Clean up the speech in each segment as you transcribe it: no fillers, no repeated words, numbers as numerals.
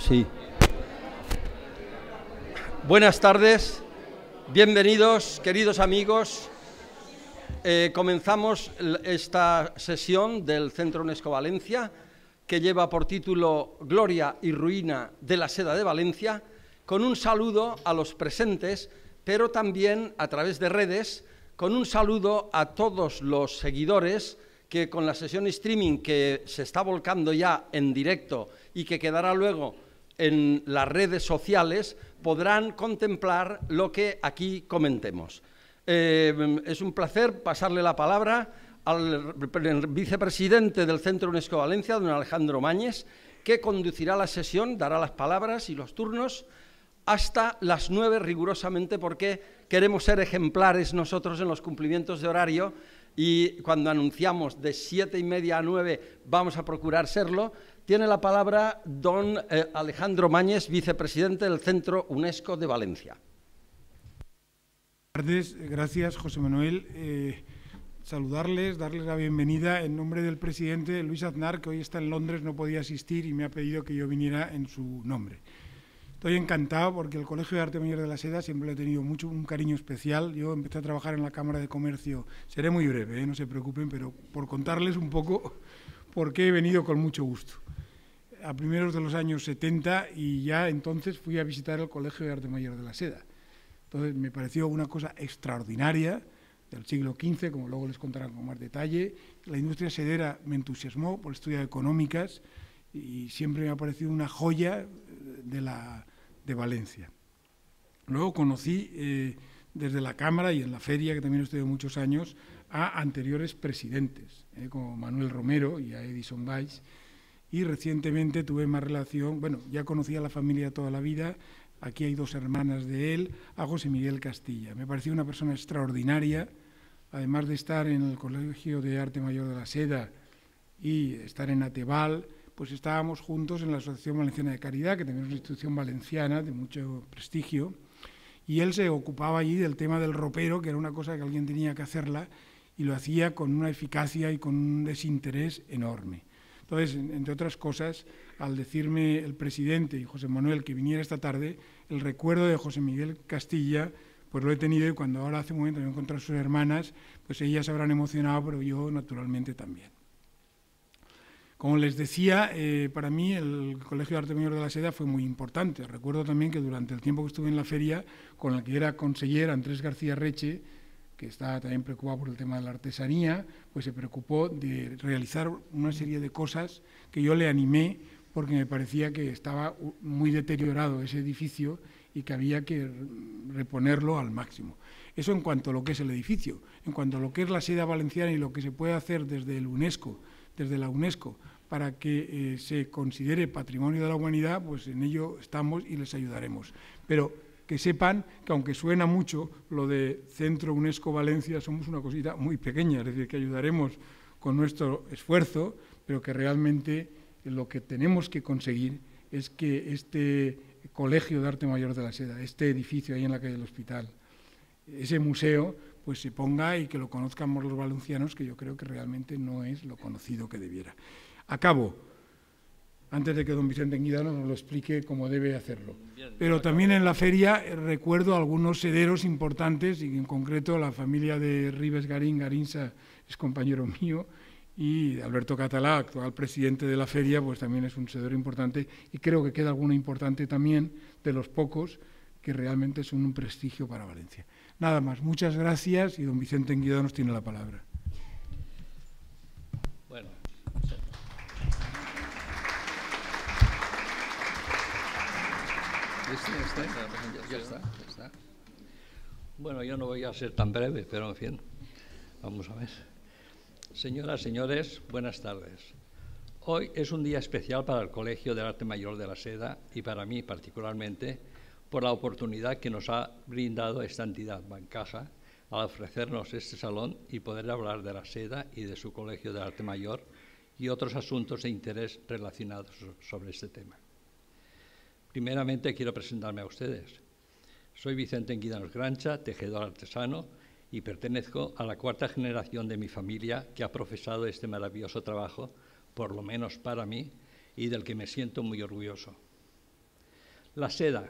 Sí. Buenas tardes, bienvenidos, queridos amigos. Comenzamos esta sesión del Centro UNESCO Valencia, que lleva por título Gloria y ruina de la seda de Valencia, con un saludo a los presentes, pero también a través de redes, con un saludo a todos los seguidores que con la sesión streaming que se está volcando ya en directo y que quedará luego en las redes sociales, podrán contemplar lo que aquí comentemos. Es un placer pasarle la palabra al vicepresidente del Centro UNESCO Valencia, don Alejandro Mañes, que conducirá la sesión, dará las palabras y los turnos hasta las 9 rigurosamente, porque queremos ser ejemplares nosotros en los cumplimientos de horario, y cuando anunciamos de 7:30 a 9 vamos a procurar serlo. Tiene la palabra don Alejandro Mañes, vicepresidente del Centro UNESCO de Valencia. Buenas tardes, gracias José Manuel. Saludarles, darles la bienvenida en nombre del presidente Luis Aznar, que hoy está en Londres, no podía asistir y me ha pedido que yo viniera en su nombre. Estoy encantado porque el Colegio de Arte Mayor de la Seda siempre le he tenido un cariño especial. Yo empecé a trabajar en la Cámara de Comercio, seré muy breve, no se preocupen, pero por contarles un poco por qué he venido con mucho gusto. A primeros de los años 70 y ya entonces fui a visitar el Colegio de Arte Mayor de la Seda. Entonces me pareció una cosa extraordinaria del siglo XV, como luego les contarán con más detalle. La industria sedera me entusiasmó por estudiar económicas y siempre me ha parecido una joya de Valencia. Luego conocí desde la Cámara y en la feria, que también estudié muchos años, a anteriores presidentes, como Manuel Romero y a Edison Valls, y recientemente tuve más relación, bueno, ya conocía a la familia toda la vida. Aquí hay 2 hermanas de él, a José Miguel Castilla. Me pareció una persona extraordinaria, además de estar en el Colegio de Arte Mayor de la Seda y estar en Ateval, pues estábamos juntos en la Asociación Valenciana de Caridad, que también es una institución valenciana de mucho prestigio, y él se ocupaba allí del tema del ropero, que era una cosa que alguien tenía que hacerla, y lo hacía con una eficacia y con un desinterés enorme. Entonces, entre otras cosas, al decirme el presidente y José Manuel que viniera esta tarde, el recuerdo de José Miguel Castilla, pues lo he tenido, y cuando ahora hace un momento me he encontrado a sus hermanas, pues ellas se habrán emocionado, pero yo naturalmente también. Como les decía, para mí el Colegio de Arte Mayor de la Seda fue muy importante. Recuerdo también que durante el tiempo que estuve en la feria, con el que era conseller Andrés García Reche, que estaba también preocupado por el tema de la artesanía, pues se preocupó de realizar una serie de cosas que yo le animé, porque me parecía que estaba muy deteriorado ese edificio y que había que reponerlo al máximo. Eso en cuanto a lo que es el edificio. En cuanto a lo que es la seda valenciana y lo que se puede hacer desde el UNESCO, desde la UNESCO, para que se considere Patrimonio de la Humanidad, pues en ello estamos y les ayudaremos. Pero que sepan que, aunque suena mucho lo de Centro UNESCO Valencia, somos una cosita muy pequeña, es decir, que ayudaremos con nuestro esfuerzo, pero que realmente lo que tenemos que conseguir es que este Colegio de Arte Mayor de la Seda, este edificio ahí en la calle del Hospital, ese museo, pues se ponga y que lo conozcamos los valencianos, que yo creo que realmente no es lo conocido que debiera. Acabo, antes de que don Vicente Enguidano nos lo explique cómo debe hacerlo. Pero también en la feria recuerdo algunos sederos importantes, y en concreto la familia de Ribes Garín, Garinsa es compañero mío, y Alberto Catalá, actual presidente de la feria, pues también es un sedero importante, y creo que queda alguno importante también, de los pocos, que realmente son un prestigio para Valencia. Nada más, muchas gracias, y don Vicente Enguidano nos tiene la palabra. Bueno. Ya está. Bueno, yo no voy a ser tan breve, pero en fin, vamos a ver. Señoras, señores, buenas tardes. Hoy es un día especial para el Colegio de Arte Mayor de la Seda y para mí particularmente por la oportunidad que nos ha brindado esta entidad bancaja al ofrecernos este salón y poder hablar de la seda y de su Colegio de Arte Mayor y otros asuntos de interés relacionados sobre este tema. Primeramente quiero presentarme a ustedes. Soy Vicente Enguidano Grancha, tejedor artesano, y pertenezco a la 4ª generación de mi familia que ha profesado este maravilloso trabajo, por lo menos para mí, y del que me siento muy orgulloso. La seda.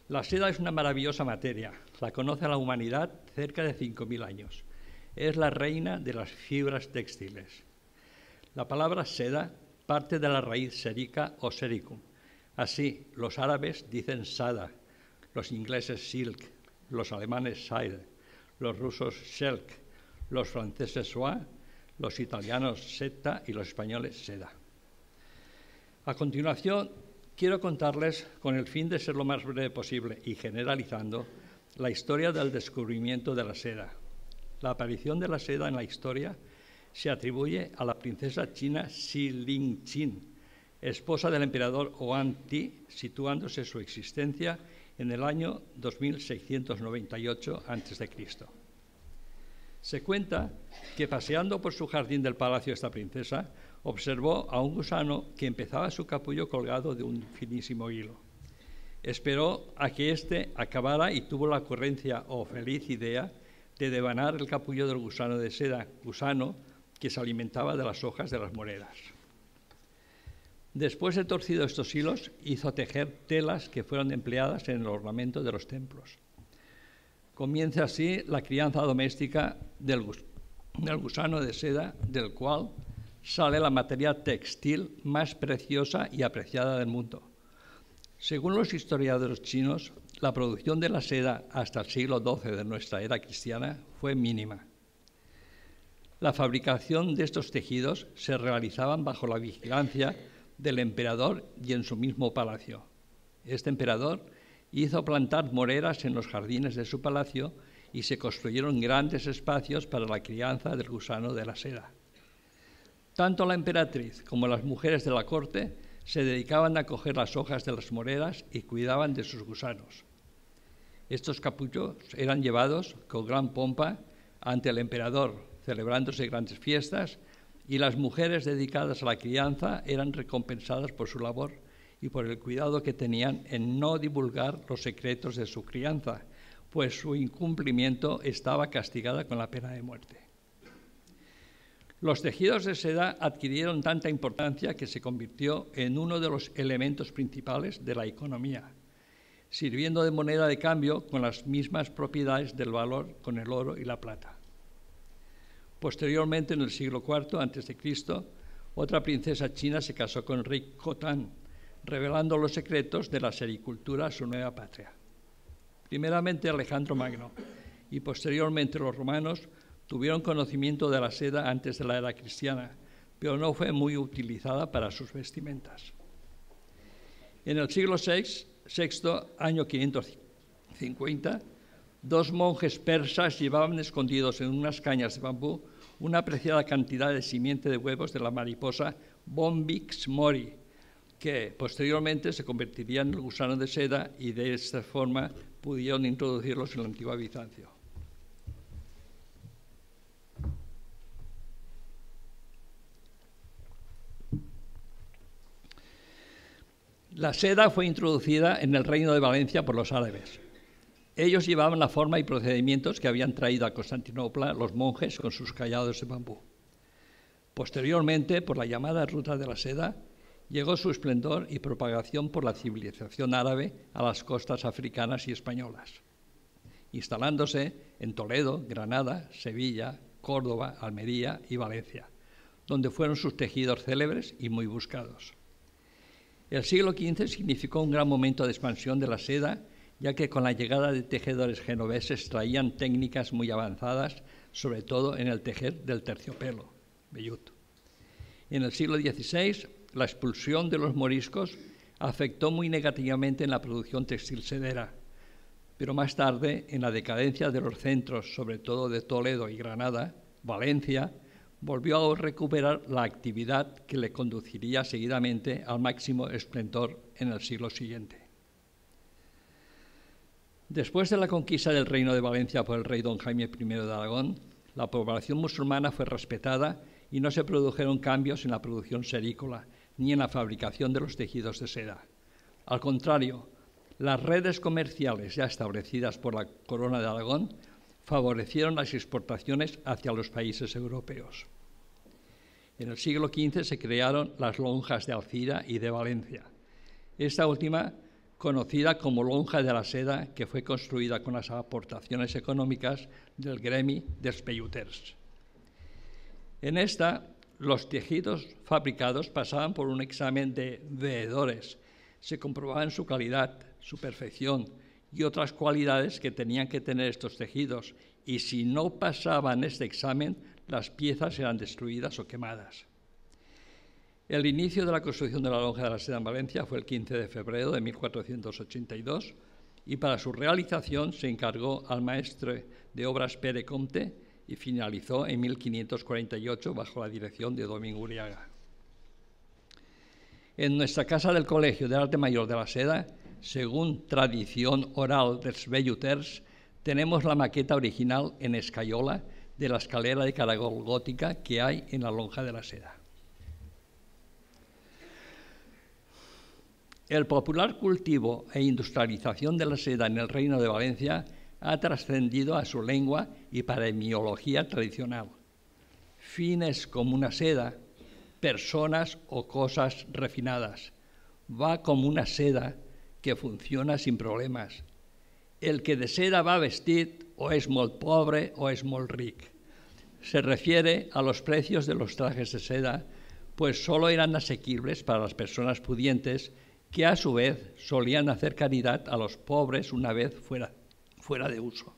La seda es una maravillosa materia. La conoce la humanidad cerca de 5.000 años. Es la reina de las fibras textiles. La palabra seda parte de la raíz serica o sericum. Así, los árabes dicen sada, los ingleses silk, los alemanes seide, los rusos shelk, los franceses soie, los italianos setta y los españoles seda. A continuación, quiero contarles, con el fin de ser lo más breve posible y generalizando, la historia del descubrimiento de la seda. La aparición de la seda en la historia se atribuye a la princesa china Xi Lingqin, esposa del emperador Huang Ti, situándose su existencia en el año 2698 a.C. Se cuenta que paseando por su jardín del palacio esta princesa observó a un gusano que empezaba su capullo colgado de un finísimo hilo. Esperó a que éste acabara y tuvo la ocurrencia o feliz idea de devanar el capullo del gusano de seda, gusano que se alimentaba de las hojas de las moreras. Después de torcido estos hilos, hizo tejer telas que fueron empleadas en el ornamento de los templos. Comienza así la crianza doméstica del gusano de seda, del cual sale la materia textil más preciosa y apreciada del mundo. Según los historiadores chinos, la producción de la seda hasta el siglo XII de nuestra era cristiana fue mínima. La fabricación de estos tejidos se realizaban bajo la vigilancia del emperador y en su mismo palacio. Este emperador hizo plantar moreras en los jardines de su palacio y se construyeron grandes espacios para la crianza del gusano de la seda. Tanto la emperatriz como las mujeres de la corte se dedicaban a coger las hojas de las moreras y cuidaban de sus gusanos. Estos capullos eran llevados con gran pompa ante el emperador, celebrándose grandes fiestas, y las mujeres dedicadas a la crianza eran recompensadas por su labor y por el cuidado que tenían en no divulgar los secretos de su crianza, pues su incumplimiento estaba castigada con la pena de muerte. Los tejidos de seda adquirieron tanta importancia que se convirtió en uno de los elementos principales de la economía, sirviendo de moneda de cambio con las mismas propiedades del valor con el oro y la plata. Posteriormente, en el siglo IV a.C., otra princesa china se casó con el rey Khotan, revelando los secretos de la sericultura a su nueva patria. Primeramente Alejandro Magno y posteriormente los romanos tuvieron conocimiento de la seda antes de la era cristiana, pero no fue muy utilizada para sus vestimentas. En el siglo VI, año 550, dos monjes persas llevaban escondidos en unas cañas de bambú una apreciada cantidad de simiente de huevos de la mariposa Bombyx mori, que posteriormente se convertiría en el gusano de seda y de esta forma pudieron introducirlos en la antigua Bizancio. La seda fue introducida en el Reino de Valencia por los árabes. Ellos llevaban la forma y procedimientos que habían traído a Constantinopla los monjes con sus callados de bambú. Posteriormente, por la llamada Ruta de la Seda, llegó su esplendor y propagación por la civilización árabe a las costas africanas y españolas, instalándose en Toledo, Granada, Sevilla, Córdoba, Almería y Valencia, donde fueron sus tejidos célebres y muy buscados. El siglo XV significó un gran momento de expansión de la seda, ya que con la llegada de tejedores genoveses traían técnicas muy avanzadas, sobre todo en el tejer del terciopelo, vellut. En el siglo XVI, la expulsión de los moriscos afectó muy negativamente en la producción textil sedera, pero más tarde, en la decadencia de los centros, sobre todo de Toledo y Granada, Valencia volvió a recuperar la actividad que le conduciría seguidamente al máximo esplendor en el siglo siguiente. Después de la conquista del Reino de Valencia por el rey don Jaime I de Aragón, la población musulmana fue respetada y no se produjeron cambios en la producción serícola ni en la fabricación de los tejidos de seda. Al contrario, las redes comerciales ya establecidas por la Corona de Aragón favorecieron las exportaciones hacia los países europeos. En el siglo XV se crearon las lonjas de Alcira y de Valencia. Esta última conocida como Lonja de la Seda, que fue construida con las aportaciones económicas del gremi dels velluters. En esta, los tejidos fabricados pasaban por un examen de veedores. Se comprobaban su calidad, su perfección y otras cualidades que tenían que tener estos tejidos, y si no pasaban este examen, las piezas eran destruidas o quemadas. El inicio de la construcción de la Lonja de la Seda en Valencia fue el 15 de febrero de 1482 y para su realización se encargó al maestre de obras Pere Comte y finalizó en 1548 bajo la dirección de Domingo Uriaga. En nuestra Casa del Colegio de Arte Mayor de la Seda, según tradición oral dels velluters, tenemos la maqueta original en escayola de la escalera de caracol gótica que hay en la Lonja de la Seda. El popular cultivo e industrialización de la seda en el Reino de Valencia ha trascendido a su lengua y paremiología tradicional. Fines como una seda, personas o cosas refinadas. Va como una seda que funciona sin problemas. El que de seda va vestit o és molt pobre o és molt ric. Se refiere a los precios de los trajes de seda, pues solo eran asequibles para las personas pudientes que a su vez solían hacer caridad a los pobres una vez fuera de uso.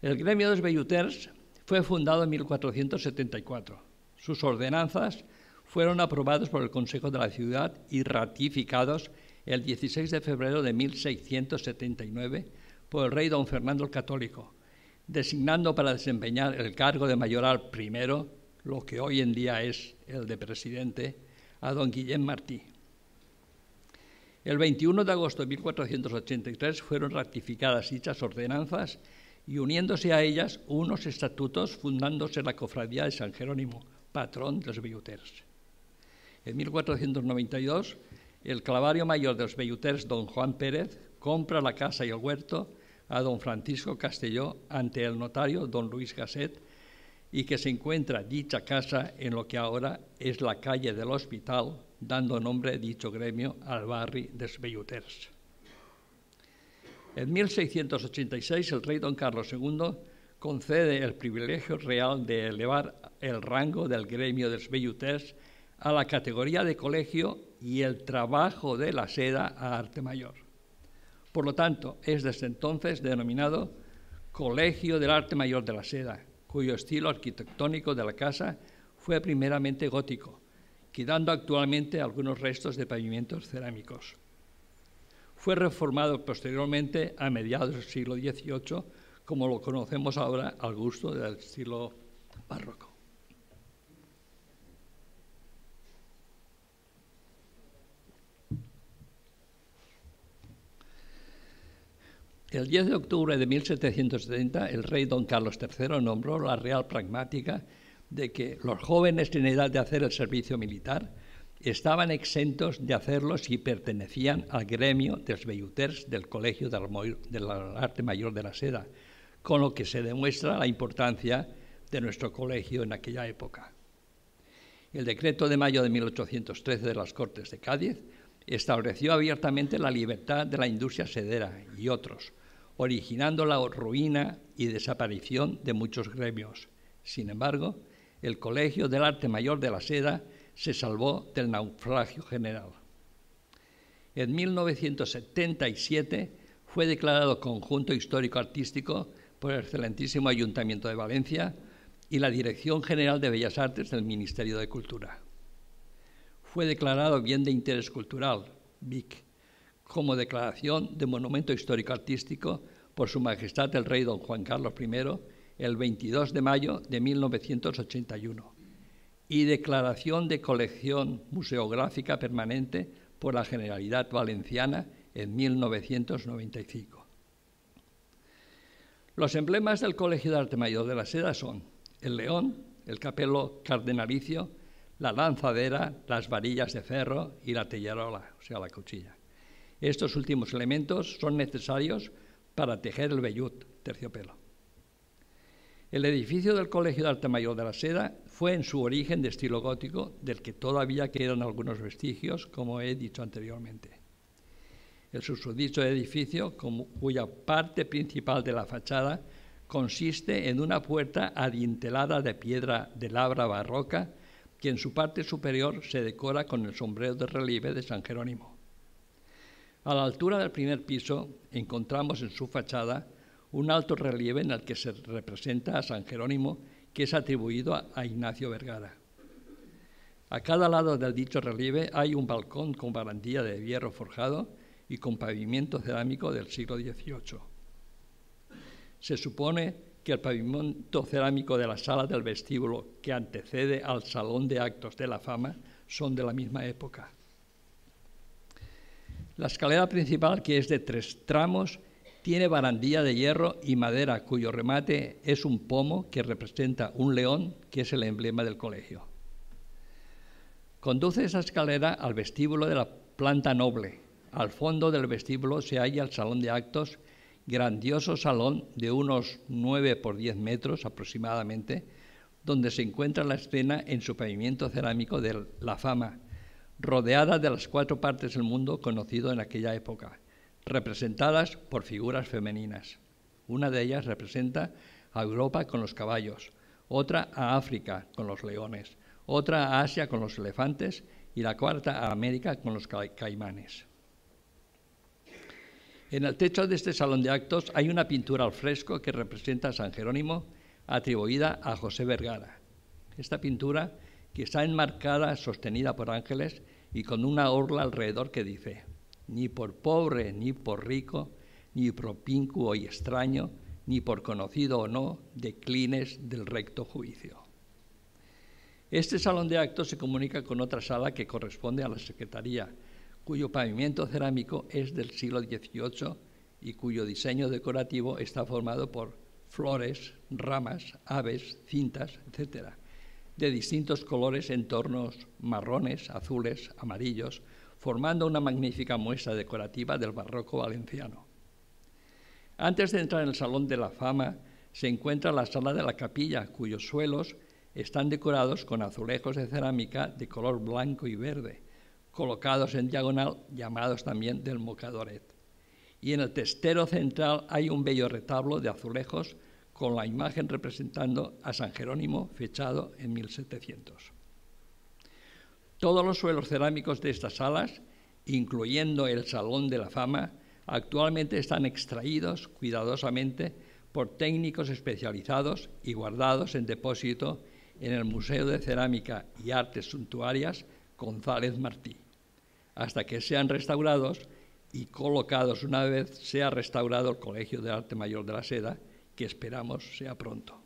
El gremio de los velluters fue fundado en 1474. Sus ordenanzas fueron aprobados por el Consejo de la Ciudad y ratificados el 16 de febrero de 1679 por el rey don Fernando el Católico, designando para desempeñar el cargo de mayoral primero, lo que hoy en día es el de presidente, a don Guillem Martí. El 21 de agosto de 1483 fueron ratificadas dichas ordenanzas y uniéndose a ellas unos estatutos fundándose la Cofradía de San Jerónimo, patrón de los velluters. En 1492, el clavario mayor de los velluters, don Juan Pérez, compra la casa y el huerto a don Francisco Castelló ante el notario don Luis Gasset y que se encuentra dicha casa en lo que ahora es la calle del Hospital, dando nombre dicho gremio al barri dels velluters. En 1686 el rey don Carlos II concede el privilegio real de elevar el rango del gremio dels velluters a la categoría de colegio y el trabajo de la seda a arte mayor. Por lo tanto, es desde entonces denominado Colegio del Arte Mayor de la Seda, cuyo estilo arquitectónico de la casa fue primeramente gótico, quedando actualmente algunos restos de pavimentos cerámicos. Fue reformado posteriormente a mediados del siglo XVIII, como lo conocemos ahora al gusto del estilo barroco. El 10 de octubre de 1770, el rey don Carlos III nombró la Real Pragmática de que los jóvenes en edad de hacer el servicio militar estaban exentos de hacerlo si pertenecían al gremio de los velluters del Colegio del Arte Mayor de la Seda, con lo que se demuestra la importancia de nuestro colegio en aquella época. El decreto de mayo de 1813 de las Cortes de Cádiz estableció abiertamente la libertad de la industria sedera y otros, originando la ruina y desaparición de muchos gremios. Sin embargo, el Colegio del Arte Mayor de la Seda se salvó del naufragio general. En 1977 fue declarado conjunto histórico-artístico por el excelentísimo Ayuntamiento de Valencia y la Dirección General de Bellas Artes del Ministerio de Cultura. Fue declarado Bien de Interés Cultural, BIC, como declaración de Monumento Histórico-Artístico por Su Majestad el Rey don Juan Carlos I el 22 de mayo de 1981 y declaración de colección museográfica permanente por la Generalidad Valenciana en 1995. Los emblemas del Colegio de Arte Mayor de la Seda son el león, el capelo cardenalicio, la lanzadera, las varillas de ferro y la tellerola, o sea, la cuchilla. Estos últimos elementos son necesarios para tejer el vellut, terciopelo. El edificio del Colegio de Arte Mayor de la Seda fue en su origen de estilo gótico, del que todavía quedan algunos vestigios, como he dicho anteriormente. El susodicho edificio, cuya parte principal de la fachada consiste en una puerta adintelada de piedra de labra barroca que en su parte superior se decora con el sombrero de relieve de San Jerónimo. A la altura del primer piso encontramos en su fachada un alto relieve en el que se representa a San Jerónimo, que es atribuido a Ignacio Vergara. A cada lado del dicho relieve hay un balcón con barandilla de hierro forjado y con pavimento cerámico del siglo XVIII. Se supone que el pavimento cerámico de la sala del vestíbulo que antecede al Salón de Actos de la Fama son de la misma época. La escalera principal, que es de 3 tramos, tiene barandilla de hierro y madera, cuyo remate es un pomo que representa un león, que es el emblema del colegio. Conduce esa escalera al vestíbulo de la planta noble. Al fondo del vestíbulo se halla el Salón de Actos, grandioso salón de unos 9 por 10 metros aproximadamente, donde se encuentra la escena en su pavimento cerámico de la Fama, rodeada de las 4 partes del mundo conocido en aquella época, representadas por figuras femeninas. Una de ellas representa a Europa con los caballos, otra a África con los leones, otra a Asia con los elefantes y la cuarta a América con los caimanes. En el techo de este salón de actos hay una pintura al fresco que representa a San Jerónimo, atribuida a José Vergara. Esta pintura, que está enmarcada, sostenida por ángeles y con una orla alrededor que dice: ni por pobre ni por rico, ni propíncuo y extraño, ni por conocido o no, declines del recto juicio. Este salón de actos se comunica con otra sala que corresponde a la Secretaría, cuyo pavimento cerámico es del siglo XVIII y cuyo diseño decorativo está formado por flores, ramas, aves, cintas, etc., de distintos colores en tonos marrones, azules, amarillos, formando una magnífica muestra decorativa del barroco valenciano. Antes de entrar en el Salón de la Fama se encuentra la sala de la capilla, cuyos suelos están decorados con azulejos de cerámica de color blanco y verde, colocados en diagonal, llamados también del mocadoret. Y en el testero central hay un bello retablo de azulejos con la imagen representando a San Jerónimo, fechado en 1700. Todos los suelos cerámicos de estas salas, incluyendo el Salón de la Fama, actualmente están extraídos cuidadosamente por técnicos especializados y guardados en depósito en el Museo de Cerámica y Artes Suntuarias González Martí, hasta que sean restaurados y colocados una vez sea restaurado el Colegio de Arte Mayor de la Seda, que esperamos sea pronto.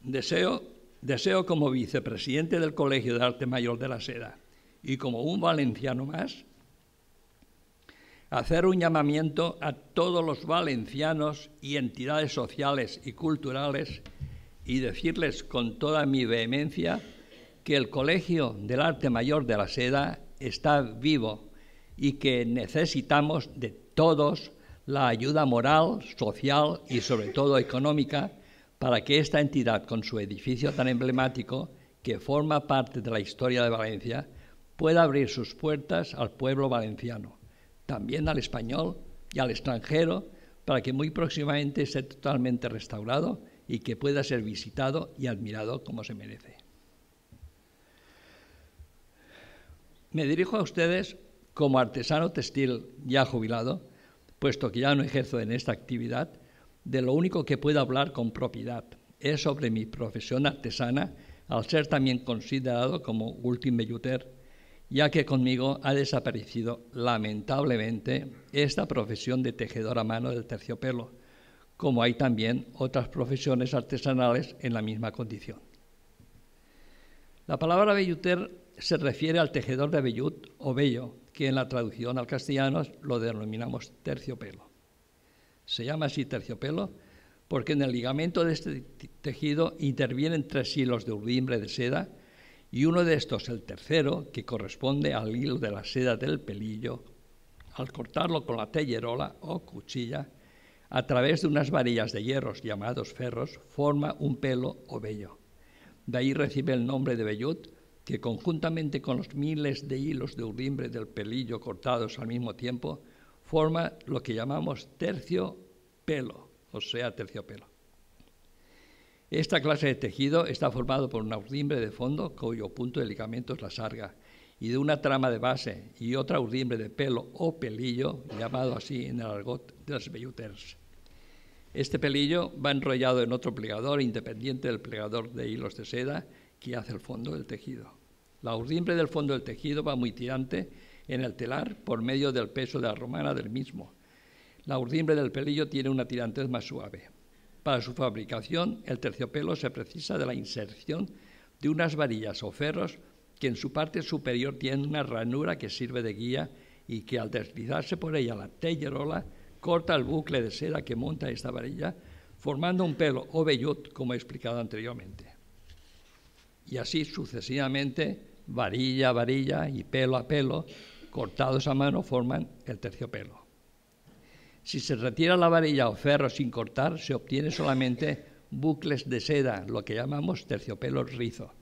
Deseo como vicepresidente del Colegio de Arte Mayor de la Seda y como un valenciano más, hacer un llamamiento a todos los valencianos y entidades sociales y culturales y decirles con toda mi vehemencia que el Colegio del Arte Mayor de la Seda está vivo y que necesitamos de todos la ayuda moral, social y sobre todo económica para que esta entidad, con su edificio tan emblemático, que forma parte de la historia de Valencia, pueda abrir sus puertas al pueblo valenciano, también al español y al extranjero, para que muy próximamente esté totalmente restaurado y que pueda ser visitado y admirado como se merece. Me dirijo a ustedes como artesano textil ya jubilado, puesto que ya no ejerzo en esta actividad. De lo único que puedo hablar con propiedad es sobre mi profesión artesana, al ser también considerado como ultim velluter, ya que conmigo ha desaparecido lamentablemente esta profesión de tejedor a mano del terciopelo, como hay también otras profesiones artesanales en la misma condición. La palabra velluter se refiere al tejedor de vellut o vello, que en la traducción al castellano lo denominamos terciopelo. Se llama así terciopelo porque en el ligamento de este tejido intervienen 3 hilos de urdimbre de seda y uno de estos, el tercero, que corresponde al hilo de la seda del pelillo, al cortarlo con la tellerola o cuchilla, a través de unas varillas de hierros llamados ferros, forma un pelo o vello. De ahí recibe el nombre de vellut, que conjuntamente con los miles de hilos de urdimbre del pelillo cortados al mismo tiempo, forma lo que llamamos terciopelo, o sea, terciopelo. Esta clase de tejido está formado por una urdimbre de fondo, cuyo punto de ligamento es la sarga, y de una trama de base y otra urdimbre de pelo o pelillo, llamado así en el argot de los velluters. Este pelillo va enrollado en otro plegador independiente del plegador de hilos de seda que hace el fondo del tejido. La urdimbre del fondo del tejido va muy tirante en el telar por medio del peso de la romana del mismo. La urdimbre del pelillo tiene una tirantez más suave. Para su fabricación, el terciopelo se precisa de la inserción de unas varillas o ferros que en su parte superior tienen una ranura que sirve de guía y que al deslizarse por ella la tellerola corta el bucle de seda que monta esta varilla, formando un pelo o vellut, como he explicado anteriormente. Y así sucesivamente, varilla a varilla y pelo a pelo, cortados a mano, forman el terciopelo. Si se retira la varilla o ferro sin cortar, se obtiene solamente bucles de seda, lo que llamamos terciopelo rizo.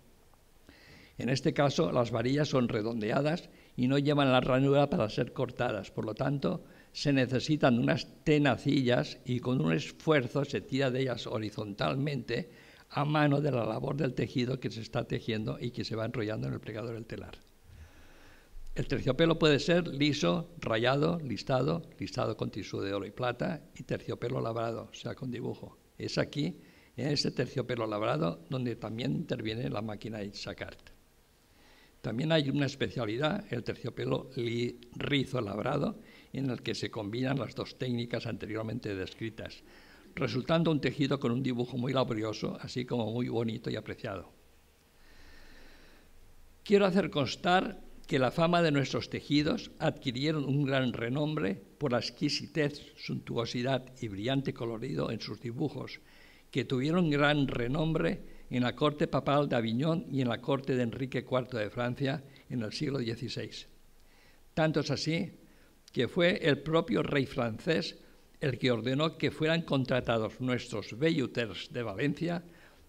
En este caso, las varillas son redondeadas y no llevan la ranura para ser cortadas, por lo tanto, se necesitan unas tenacillas y con un esfuerzo se tira de ellas horizontalmente a mano de la labor del tejido que se está tejiendo y que se va enrollando en el plegador del telar. El terciopelo puede ser liso, rayado, listado con tisú de oro y plata y terciopelo labrado, o sea, con dibujo. Es aquí, en este terciopelo labrado, donde también interviene la máquina de Jacquard. También hay una especialidad, el terciopelo rizo labrado, en el que se combinan las dos técnicas anteriormente descritas, resultando un tejido con un dibujo muy laborioso, así como muy bonito y apreciado. Quiero hacer constar que la fama de nuestros tejidos adquirieron un gran renombre por la exquisitez, suntuosidad y brillante colorido en sus dibujos, que tuvieron gran renombre en la corte papal de Aviñón y en la corte de Enrique IV de Francia en el siglo XVI. Tanto es así que fue el propio rey francés el que ordenó que fueran contratados nuestros velluters de Valencia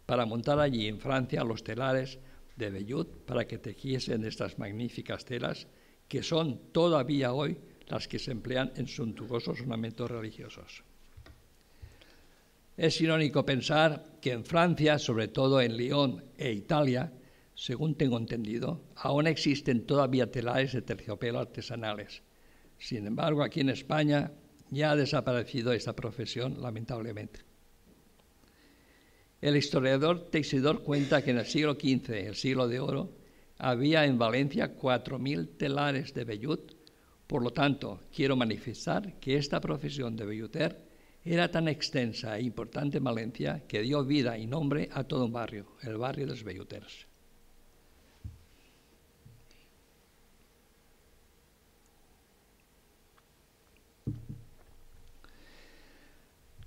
para montar allí en Francia los telares de vellut para que tejiesen estas magníficas telas que son todavía hoy las que se emplean en suntuosos ornamentos religiosos. Es irónico pensar que en Francia, sobre todo en Lyon e Italia, según tengo entendido, aún existen todavía telares de terciopelo artesanales. Sin embargo, aquí en España ya ha desaparecido esta profesión, lamentablemente. El historiador Teixidor cuenta que en el siglo XV, el siglo de oro, había en Valencia 4.000 telares de vellut. Por lo tanto, quiero manifestar que esta profesión de velluter era tan extensa e importante en Valencia que dio vida y nombre a todo un barrio, el barrio de los velluters.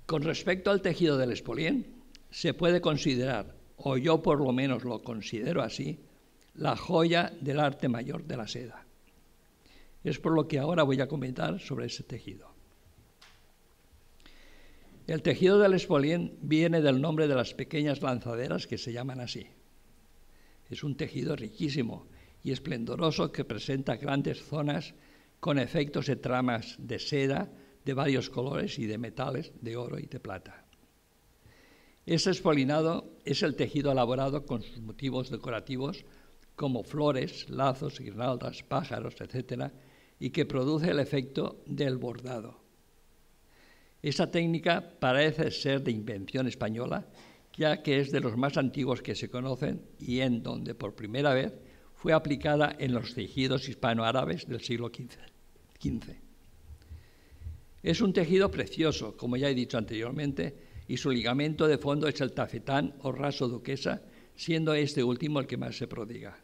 Con respecto al tejido del espolién, se puede considerar, o yo por lo menos lo considero así, la joya del arte mayor de la seda. Es por lo que ahora voy a comentar sobre ese tejido. El tejido del espolién viene del nombre de las pequeñas lanzaderas que se llaman así. Es un tejido riquísimo y esplendoroso que presenta grandes zonas con efectos de tramas de seda de varios colores y de metales de oro y de plata. Este espolinado es el tejido elaborado con sus motivos decorativos como flores, lazos, guirnaldas, pájaros, etc., y que produce el efecto del bordado. Esta técnica parece ser de invención española, ya que es de los más antiguos que se conocen y en donde por primera vez fue aplicada en los tejidos hispano-árabes del siglo XV. Es un tejido precioso, como ya he dicho anteriormente, y su ligamento de fondo es el tafetán o raso duquesa, siendo este último el que más se prodiga.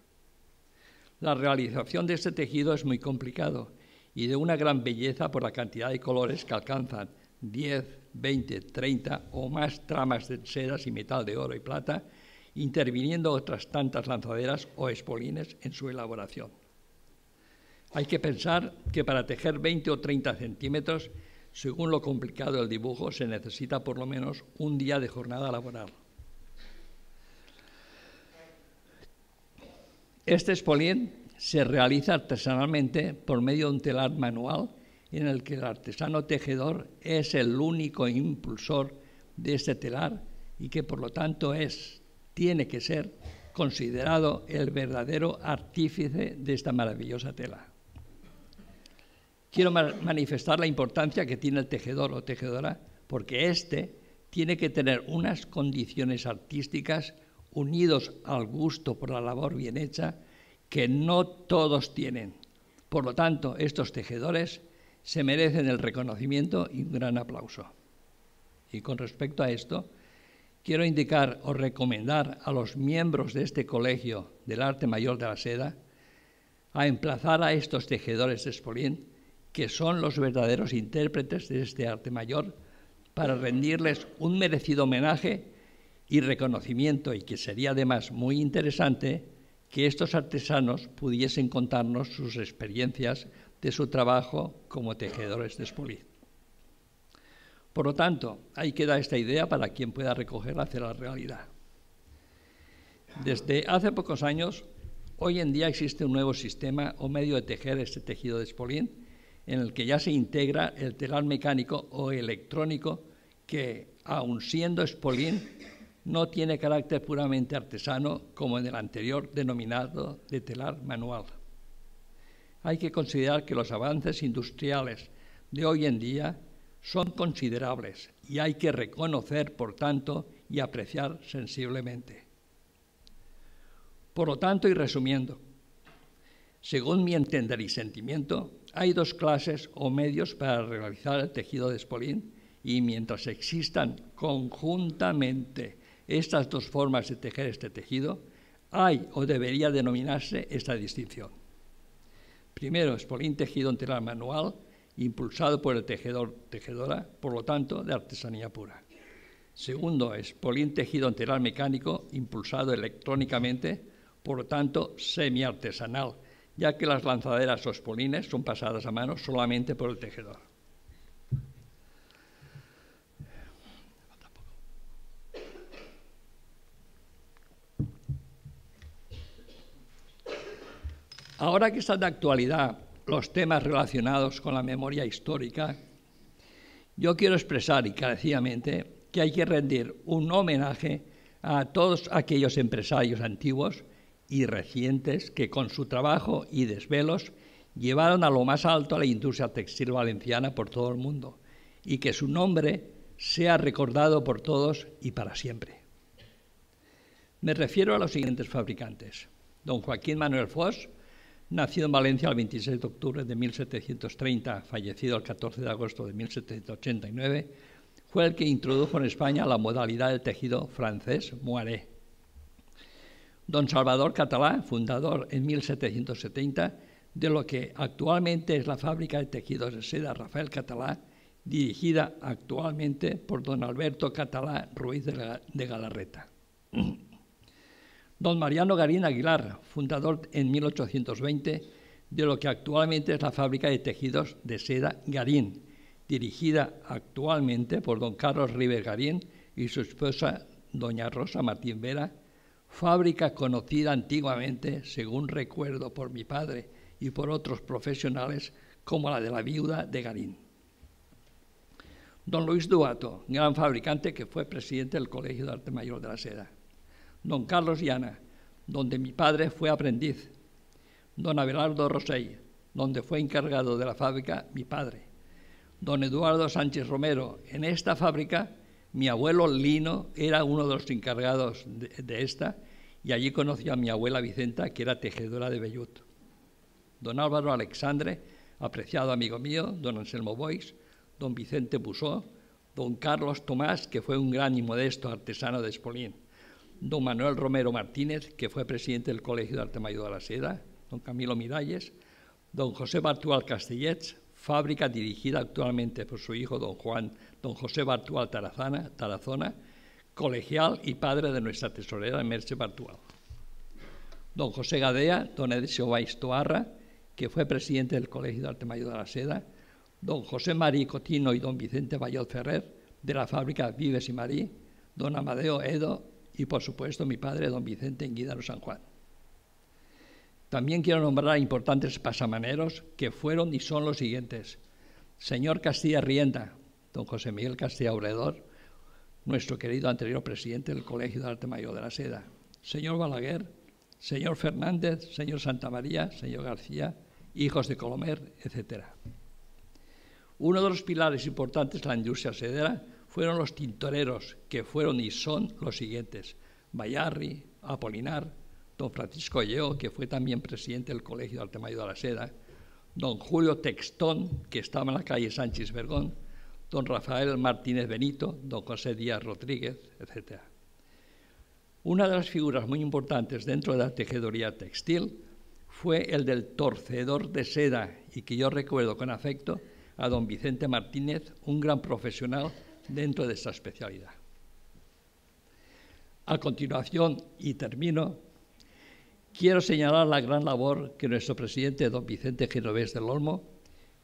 La realización de este tejido es muy complicado y de una gran belleza por la cantidad de colores que alcanzan 10, 20, 30 o más tramas de sedas y metal de oro y plata, interviniendo otras tantas lanzaderas o espolines en su elaboración. Hay que pensar que para tejer 20 o 30 centímetros Según lo complicado del dibujo, se necesita por lo menos un día de jornada laboral. Este espolín se realiza artesanalmente por medio de un telar manual en el que el artesano tejedor es el único impulsor de este telar y que por lo tanto tiene que ser considerado el verdadero artífice de esta maravillosa tela. Quiero manifestar la importancia que tiene el tejedor o tejedora, porque éste tiene que tener unas condiciones artísticas unidos al gusto por la labor bien hecha que no todos tienen. Por lo tanto, estos tejedores se merecen el reconocimiento y un gran aplauso. Y con respecto a esto, quiero indicar o recomendar a los miembros de este Colegio del Arte Mayor de la Seda a emplazar a estos tejedores de espolín, que son los verdaderos intérpretes de este arte mayor, para rendirles un merecido homenaje y reconocimiento, y que sería además muy interesante que estos artesanos pudiesen contarnos sus experiencias de su trabajo como tejedores de espolín. Por lo tanto, ahí queda esta idea para quien pueda recogerla, hacerla realidad. Desde hace pocos años, hoy en día existe un nuevo sistema o medio de tejer este tejido de espolín, en el que ya se integra el telar mecánico o electrónico que, aun siendo espolín, no tiene carácter puramente artesano como en el anterior denominado de telar manual. Hay que considerar que los avances industriales de hoy en día son considerables y hay que reconocer, por tanto, y apreciar sensiblemente. Por lo tanto, y resumiendo, según mi entender y sentimiento, hay dos clases o medios para realizar el tejido de espolín, y mientras existan conjuntamente estas dos formas de tejer este tejido, hay o debería denominarse esta distinción. Primero, espolín tejido en telar manual, impulsado por el tejedor-tejedora, por lo tanto, de artesanía pura. Segundo, espolín tejido en telar mecánico, impulsado electrónicamente, por lo tanto, semiartesanal, ya que las lanzaderas o espolines son pasadas a mano solamente por el tejedor. Ahora que están de actualidad los temas relacionados con la memoria histórica, yo quiero expresar encarecidamente que hay que rendir un homenaje a todos aquellos empresarios antiguos y recientes que con su trabajo y desvelos llevaron a lo más alto a la industria textil valenciana por todo el mundo y que su nombre sea recordado por todos y para siempre. Me refiero a los siguientes fabricantes: don Joaquín Manuel Fos, nacido en Valencia el 26 de octubre de 1730, fallecido el 14 de agosto de 1789, fue el que introdujo en España la modalidad del tejido francés moiré. Don Salvador Catalá, fundador en 1770 de lo que actualmente es la fábrica de tejidos de seda Rafael Catalá, dirigida actualmente por don Alberto Catalá Ruiz de Galarreta. Don Mariano Garín Aguilar, fundador en 1820 de lo que actualmente es la fábrica de tejidos de seda Garín, dirigida actualmente por don Carlos River Garín y su esposa doña Rosa Martín Vera, fábrica conocida antiguamente, según recuerdo por mi padre y por otros profesionales, como la de la viuda de Garín. Don Luis Duato, gran fabricante que fue presidente del Colegio de Arte Mayor de la Seda. Don Carlos Llana, donde mi padre fue aprendiz. Don Abelardo Rosell, donde fue encargado de la fábrica mi padre. Don Eduardo Sánchez Romero, en esta fábrica mi abuelo Lino era uno de los encargados de esta, y allí conoció a mi abuela Vicenta, que era tejedora de vellut. Don Álvaro Alexandre, apreciado amigo mío, don Anselmo Boix, don Vicente Busó, don Carlos Tomás, que fue un gran y modesto artesano de espolín, don Manuel Romero Martínez, que fue presidente del Colegio de Arte Mayor de la Seda, don Camilo Miralles, don José Bartual Castellets, fábrica dirigida actualmente por su hijo don José Bartual Tarazona, colegial y padre de nuestra tesorera Merche Bartual. Don José Gadea, don Edesio Valls Toarra, que fue presidente del Colegio de Arte Mayor de la Seda, don José Marí Cotino y don Vicente Bayot Ferrer, de la fábrica Vives y Marí, don Amadeo Edo y, por supuesto, mi padre, don Vicente Enguídaro San Juan. También quiero nombrar a importantes pasamaneros que fueron y son los siguientes. Señor Castilla Rienda, don José Miguel Castilla Obredor, nuestro querido anterior presidente del Colegio de Arte Mayor de la Seda. Señor Balaguer, señor Fernández, señor Santamaría, señor García, hijos de Colomer, etc. Uno de los pilares importantes de la industria sedera fueron los tintoreros, que fueron y son los siguientes. Bayarri, Apolinar, don Francisco Lleó, que fue también presidente del Colegio de Arte Mayor de la Seda, don Julio Textón, que estaba en la calle Sánchez Vergón, don Rafael Martínez Benito, don José Díaz Rodríguez, etc. Una de las figuras muy importantes dentro de la tejeduría textil fue el del torcedor de seda, y que yo recuerdo con afecto a don Vicente Martínez, un gran profesional dentro de esta especialidad. A continuación, y termino, quiero señalar la gran labor que nuestro presidente, don Vicente Genovés del Olmo,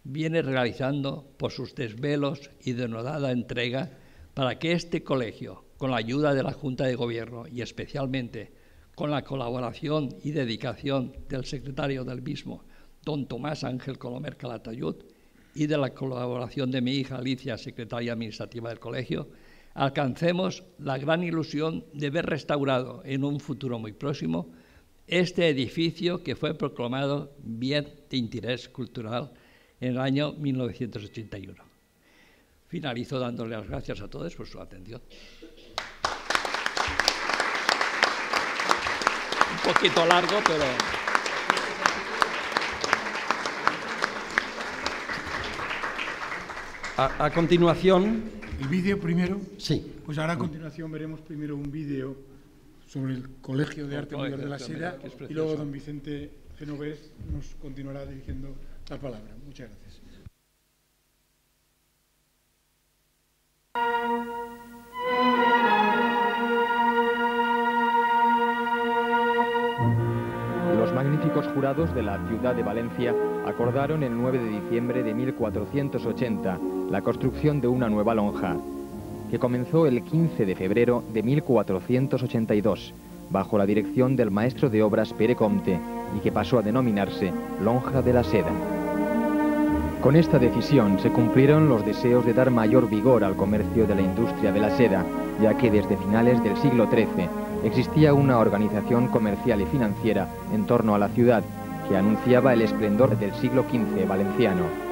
viene realizando por sus desvelos y denodada entrega para que este colegio, con la ayuda de la Junta de Gobierno y especialmente con la colaboración y dedicación del secretario del mismo, don Tomás Ángel Colomer Calatayud, y de la colaboración de mi hija Alicia, secretaria administrativa del colegio, alcancemos la gran ilusión de ver restaurado en un futuro muy próximo este edificio que fue proclamado Bien de Interés Cultural en el año 1981. Finalizo dándole las gracias a todos por su atención. Un poquito largo, pero... A continuación... ¿El vídeo primero? Sí. Pues ahora a continuación veremos primero un vídeo sobre el Colegio de Arte Mayor de la Seda y luego don Vicente Genovés nos continuará dirigiendo la palabra. Muchas gracias. Los magníficos jurados de la ciudad de Valencia acordaron el 9 de diciembre de 1480 la construcción de una nueva lonja, que comenzó el 15 de febrero de 1482, bajo la dirección del maestro de obras Pere Comte, y que pasó a denominarse Lonja de la Seda. Con esta decisión se cumplieron los deseos de dar mayor vigor al comercio de la industria de la seda, ya que desde finales del siglo XIII existía una organización comercial y financiera en torno a la ciudad que anunciaba el esplendor del siglo XV valenciano.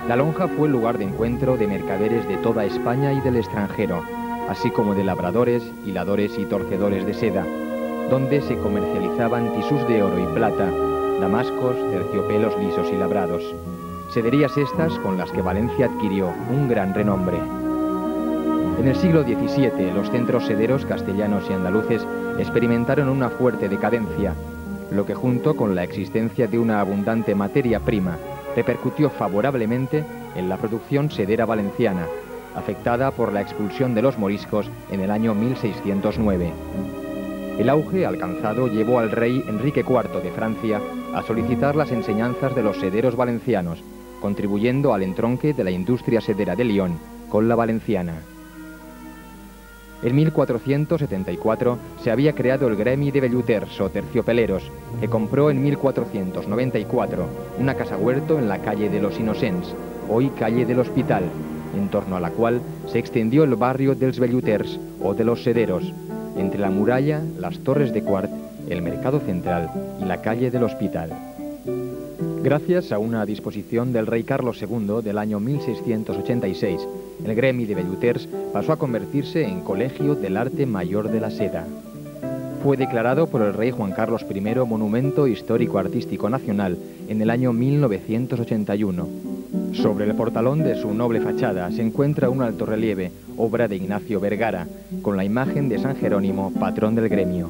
La lonja fue el lugar de encuentro de mercaderes de toda España y del extranjero, así como de labradores, hiladores y torcedores de seda, donde se comercializaban tisús de oro y plata, damascos, terciopelos lisos y labrados. Sederías estas con las que Valencia adquirió un gran renombre. En el siglo XVII, los centros sederos castellanos y andaluces experimentaron una fuerte decadencia, lo que junto con la existencia de una abundante materia prima repercutió favorablemente en la producción sedera valenciana, afectada por la expulsión de los moriscos en el año 1609. El auge alcanzado llevó al rey Enrique IV de Francia a solicitar las enseñanzas de los sederos valencianos, contribuyendo al entronque de la industria sedera de Lyon con la valenciana. En 1474 se había creado el gremi de velluters o terciopeleros, que compró en 1494 una casa huerto en la calle de los Innocents, hoy calle del Hospital, en torno a la cual se extendió el barrio dels velluters o de los sederos, entre la muralla, las torres de Quart, el mercado central y la calle del Hospital. Gracias a una disposición del rey Carlos II del año 1686, el gremi de velluters pasó a convertirse en Colegio del Arte Mayor de la Seda. Fue declarado por el rey Juan Carlos I Monumento Histórico-Artístico Nacional en el año 1981. Sobre el portalón de su noble fachada se encuentra un altorrelieve, obra de Ignacio Vergara, con la imagen de San Jerónimo, patrón del gremio.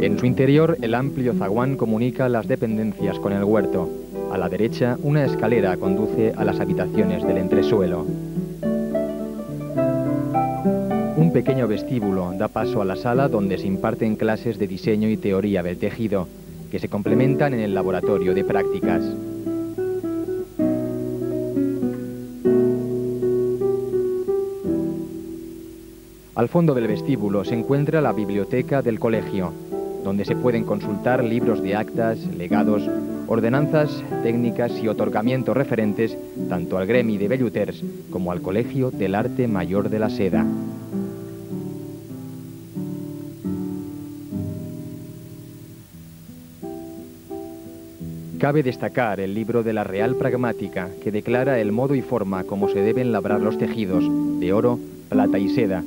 En su interior, el amplio zaguán comunica las dependencias con el huerto. A la derecha, una escalera conduce a las habitaciones del entresuelo. Un pequeño vestíbulo da paso a la sala donde se imparten clases de diseño y teoría del tejido, que se complementan en el laboratorio de prácticas. Al fondo del vestíbulo se encuentra la biblioteca del colegio, donde se pueden consultar libros de actas, legados, ordenanzas, técnicas y otorgamientos referentes tanto al gremi de velluters como al Colegio del Arte Mayor de la Seda. Cabe destacar el libro de la Real Pragmática, que declara el modo y forma como se deben labrar los tejidos de oro, plata y seda,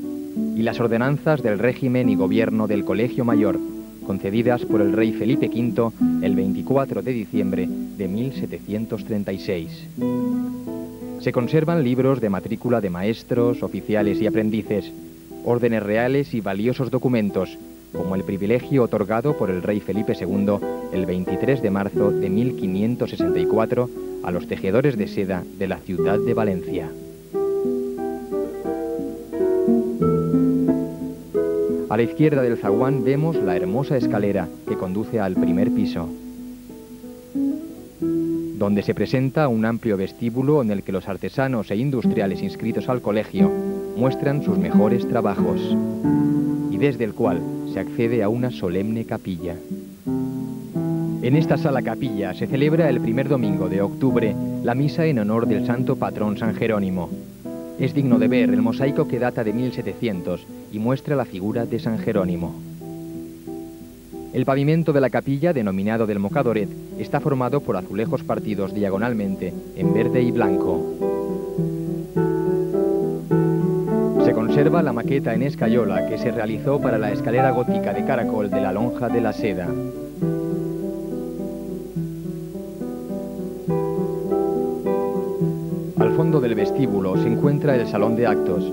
y las ordenanzas del régimen y gobierno del Colegio Mayor, concedidas por el rey Felipe V el 24 de diciembre de 1736. Se conservan libros de matrícula de maestros, oficiales y aprendices, órdenes reales y valiosos documentos, como el privilegio otorgado por el rey Felipe II el 23 de marzo de 1564 a los tejedores de seda de la ciudad de Valencia. A la izquierda del zaguán vemos la hermosa escalera que conduce al primer piso, donde se presenta un amplio vestíbulo en el que los artesanos e industriales inscritos al colegio muestran sus mejores trabajos, y desde el cual se accede a una solemne capilla. En esta sala capilla se celebra el primer domingo de octubre la misa en honor del santo patrón San Jerónimo. Es digno de ver el mosaico que data de 1700 y muestra la figura de San Jerónimo. El pavimento de la capilla, denominado del Mocadoret, está formado por azulejos partidos diagonalmente en verde y blanco. Se conserva la maqueta en escayola que se realizó para la escalera gótica de caracol de la lonja de la Seda. Al fondo del vestíbulo se encuentra el salón de actos.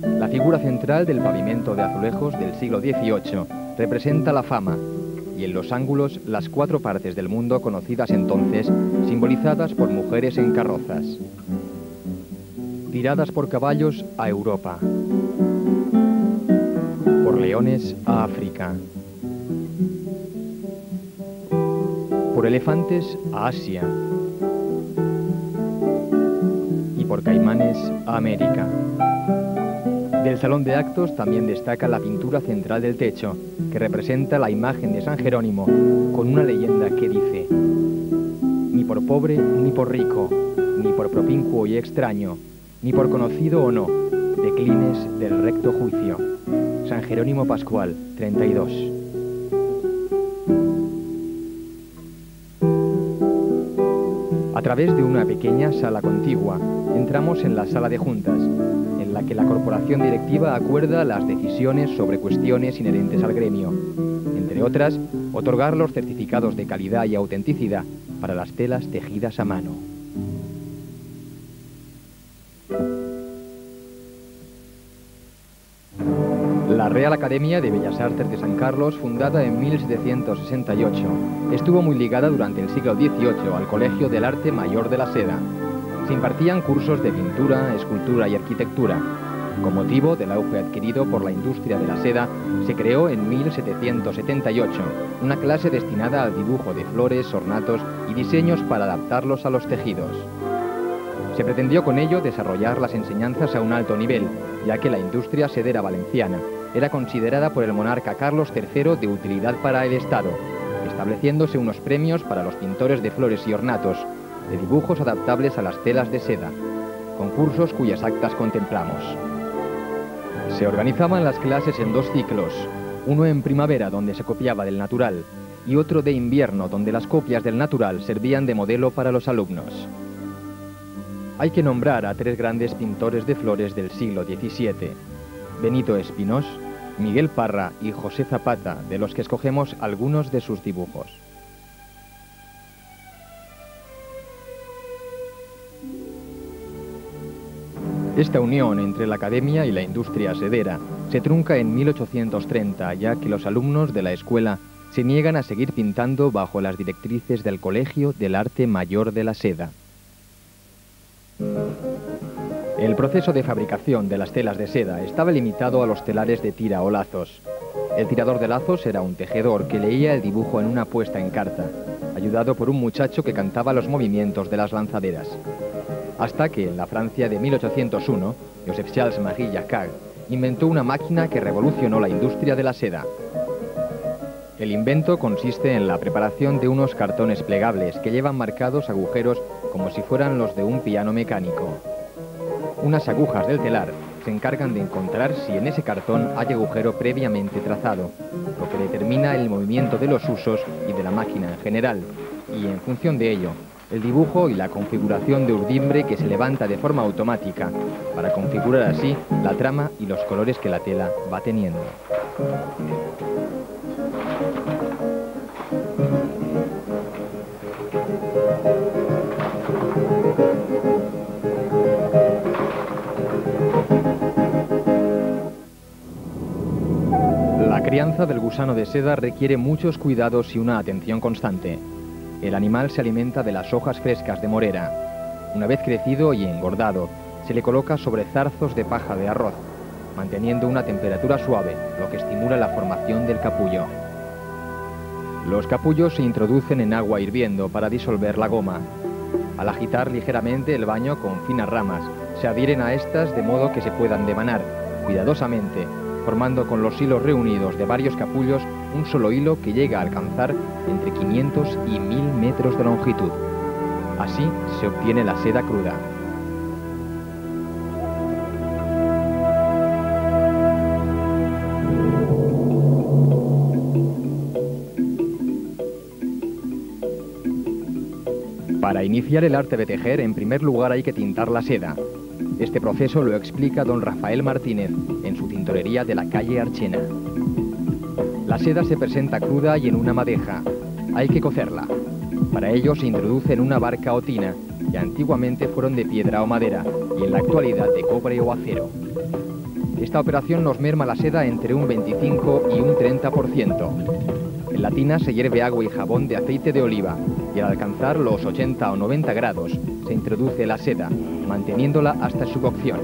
La figura central del pavimento de azulejos del siglo XVIII representa la fama, y en los ángulos las 4 partes del mundo conocidas entonces, simbolizadas por mujeres en carrozas. Tiradas por caballos a Europa, por leones a África, por elefantes a Asia y por caimanes a América. Del salón de actos también destaca la pintura central del techo, que representa la imagen de San Jerónimo con una leyenda que dice: ni por pobre ni por rico, ni por propincuo y extraño, ni por conocido o no, declines del recto juicio. San Jerónimo Pascual, 32. A través de una pequeña sala contigua, entramos en la sala de juntas, en la que la corporación directiva acuerda las decisiones sobre cuestiones inherentes al gremio, entre otras, otorgar los certificados de calidad y autenticidad para las telas tejidas a mano. La Real Academia de Bellas Artes de San Carlos, fundada en 1768, estuvo muy ligada durante el siglo XVIII al Colegio del Arte Mayor de la Seda. Se impartían cursos de pintura, escultura y arquitectura. Con motivo del auge adquirido por la industria de la seda, se creó en 1778 una clase destinada al dibujo de flores, ornatos y diseños para adaptarlos a los tejidos. Se pretendió con ello desarrollar las enseñanzas a un alto nivel, ya que la industria sedera valenciana era considerada por el monarca Carlos III de utilidad para el Estado, estableciéndose unos premios para los pintores de flores y ornatos, de dibujos adaptables a las telas de seda, concursos cuyas actas contemplamos. Se organizaban las clases en 2 ciclos, uno en primavera donde se copiaba del natural y otro de invierno donde las copias del natural servían de modelo para los alumnos. Hay que nombrar a 3 grandes pintores de flores del siglo XVII, Benito Espinós, Miguel Parra y José Zapata, de los que escogemos algunos de sus dibujos. Esta unión entre la academia y la industria sedera se trunca en 1830, ya que los alumnos de la escuela se niegan a seguir pintando bajo las directrices del Colegio del Arte Mayor de la Seda. El proceso de fabricación de las telas de seda estaba limitado a los telares de tira o lazos. El tirador de lazos era un tejedor que leía el dibujo en una puesta en carta, ayudado por un muchacho que cantaba los movimientos de las lanzaderas. Hasta que en la Francia de 1801, Joseph Charles Marie Jacquard inventó una máquina que revolucionó la industria de la seda. El invento consiste en la preparación de unos cartones plegables que llevan marcados agujeros como si fueran los de un piano mecánico. Unas agujas del telar se encargan de encontrar si en ese cartón hay agujero previamente trazado, lo que determina el movimiento de los usos y de la máquina en general, y en función de ello, el dibujo y la configuración de urdimbre que se levanta de forma automática, para configurar así la trama y los colores que la tela va teniendo. La crianza del gusano de seda requiere muchos cuidados y una atención constante. El animal se alimenta de las hojas frescas de morera. Una vez crecido y engordado, se le coloca sobre zarzos de paja de arroz, manteniendo una temperatura suave, lo que estimula la formación del capullo. Los capullos se introducen en agua hirviendo para disolver la goma. Al agitar ligeramente el baño con finas ramas, se adhieren a estas de modo que se puedan demanar, cuidadosamente, formando con los hilos reunidos de varios capullos un solo hilo que llega a alcanzar entre 500 y 1000 metros de longitud. Así se obtiene la seda cruda. Para iniciar el arte de tejer, en primer lugar hay que tintar la seda. Este proceso lo explica don Rafael Martínez en su tintorería de la calle Archena. La seda se presenta cruda y en una madeja. Hay que cocerla. Para ello se introduce en una barca o tina, que antiguamente fueron de piedra o madera y en la actualidad de cobre o acero. Esta operación nos merma la seda entre un 25 y un 30%. En la tina se hierve agua y jabón de aceite de oliva y al alcanzar los 80 o 90 grados se introduce la seda, manteniéndola hasta su cocción.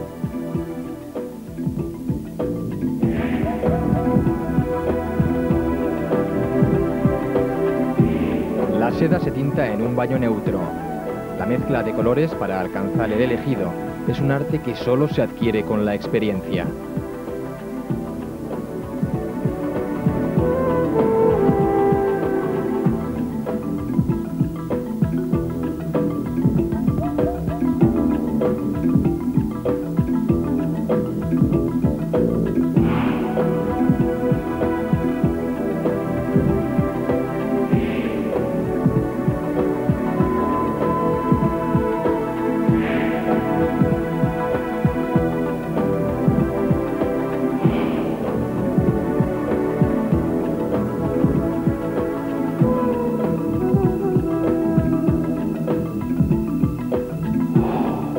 La seda se tinta en un baño neutro. La mezcla de colores para alcanzar el elegido es un arte que solo se adquiere con la experiencia.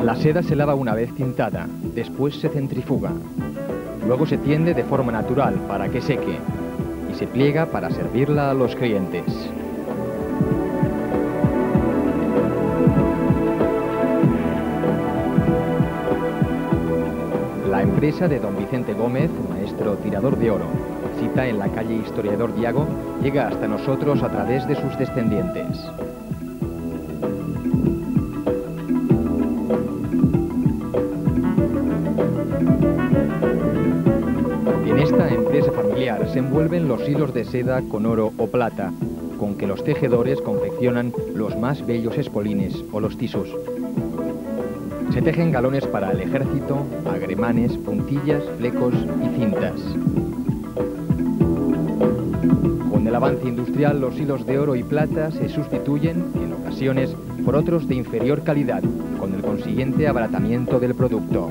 La seda se lava una vez tintada, después se centrifuga. Luego se tiende de forma natural para que seque y se pliega para servirla a los clientes. La empresa de don Vicente Gómez, maestro tirador de oro, cita en la calle Historiador Diago, llega hasta nosotros a través de sus descendientes. En esta empresa familiar se envuelven los hilos de seda con oro o plata, con que los tejedores confeccionan los más bellos espolines o los tisús. Se tejen galones para el ejército, agremanes, puntillas, flecos y cintas. Con el avance industrial, los hilos de oro y plata se sustituyen, en ocasiones, por otros de inferior calidad, con el consiguiente abaratamiento del producto.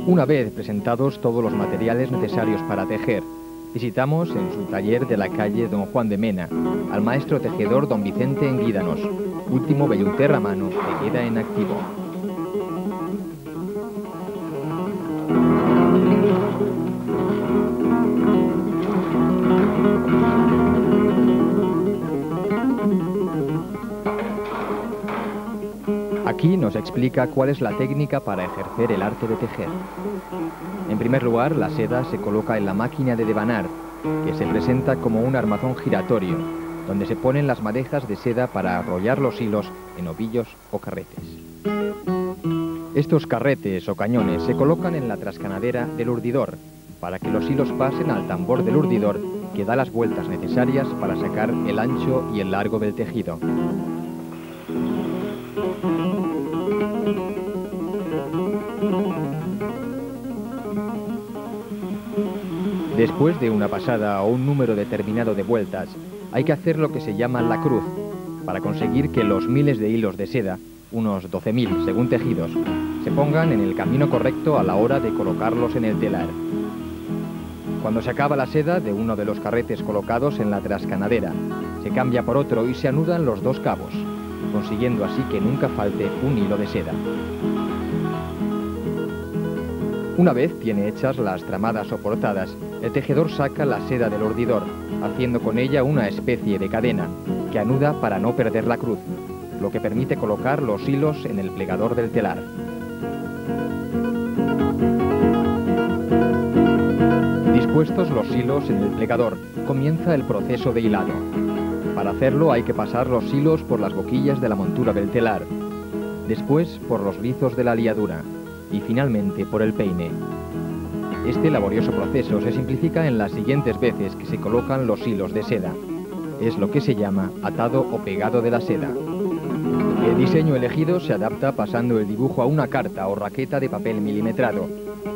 Una vez presentados todos los materiales necesarios para tejer, visitamos en su taller de la calle Don Juan de Mena al maestro tejedor don Vicente Enguídanos, último velluter a mano que queda en activo. Aquí nos explica cuál es la técnica para ejercer el arte de tejer. En primer lugar, la seda se coloca en la máquina de devanar, que se presenta como un armazón giratorio, donde se ponen las madejas de seda para arrollar los hilos en ovillos o carretes. Estos carretes o cañones se colocan en la trascanadera del urdidor, para que los hilos pasen al tambor del urdidor, que da las vueltas necesarias para sacar el ancho y el largo del tejido. Después de una pasada o un número determinado de vueltas, hay que hacer lo que se llama la cruz, para conseguir que los miles de hilos de seda, unos 12.000 según tejidos, se pongan en el camino correcto a la hora de colocarlos en el telar. Cuando se acaba la seda de uno de los carretes colocados en la trascanadera, se cambia por otro y se anudan los dos cabos, consiguiendo así que nunca falte un hilo de seda. Una vez tiene hechas las tramadas o portadas, el tejedor saca la seda del urdidor, haciendo con ella una especie de cadena, que anuda para no perder la cruz, lo que permite colocar los hilos en el plegador del telar. Dispuestos los hilos en el plegador, comienza el proceso de hilado. Para hacerlo hay que pasar los hilos por las boquillas de la montura del telar, después por los rizos de la liadura y finalmente por el peine. Este laborioso proceso se simplifica en las siguientes veces que se colocan los hilos de seda. Es lo que se llama atado o pegado de la seda. El diseño elegido se adapta pasando el dibujo a una carta o raqueta de papel milimetrado.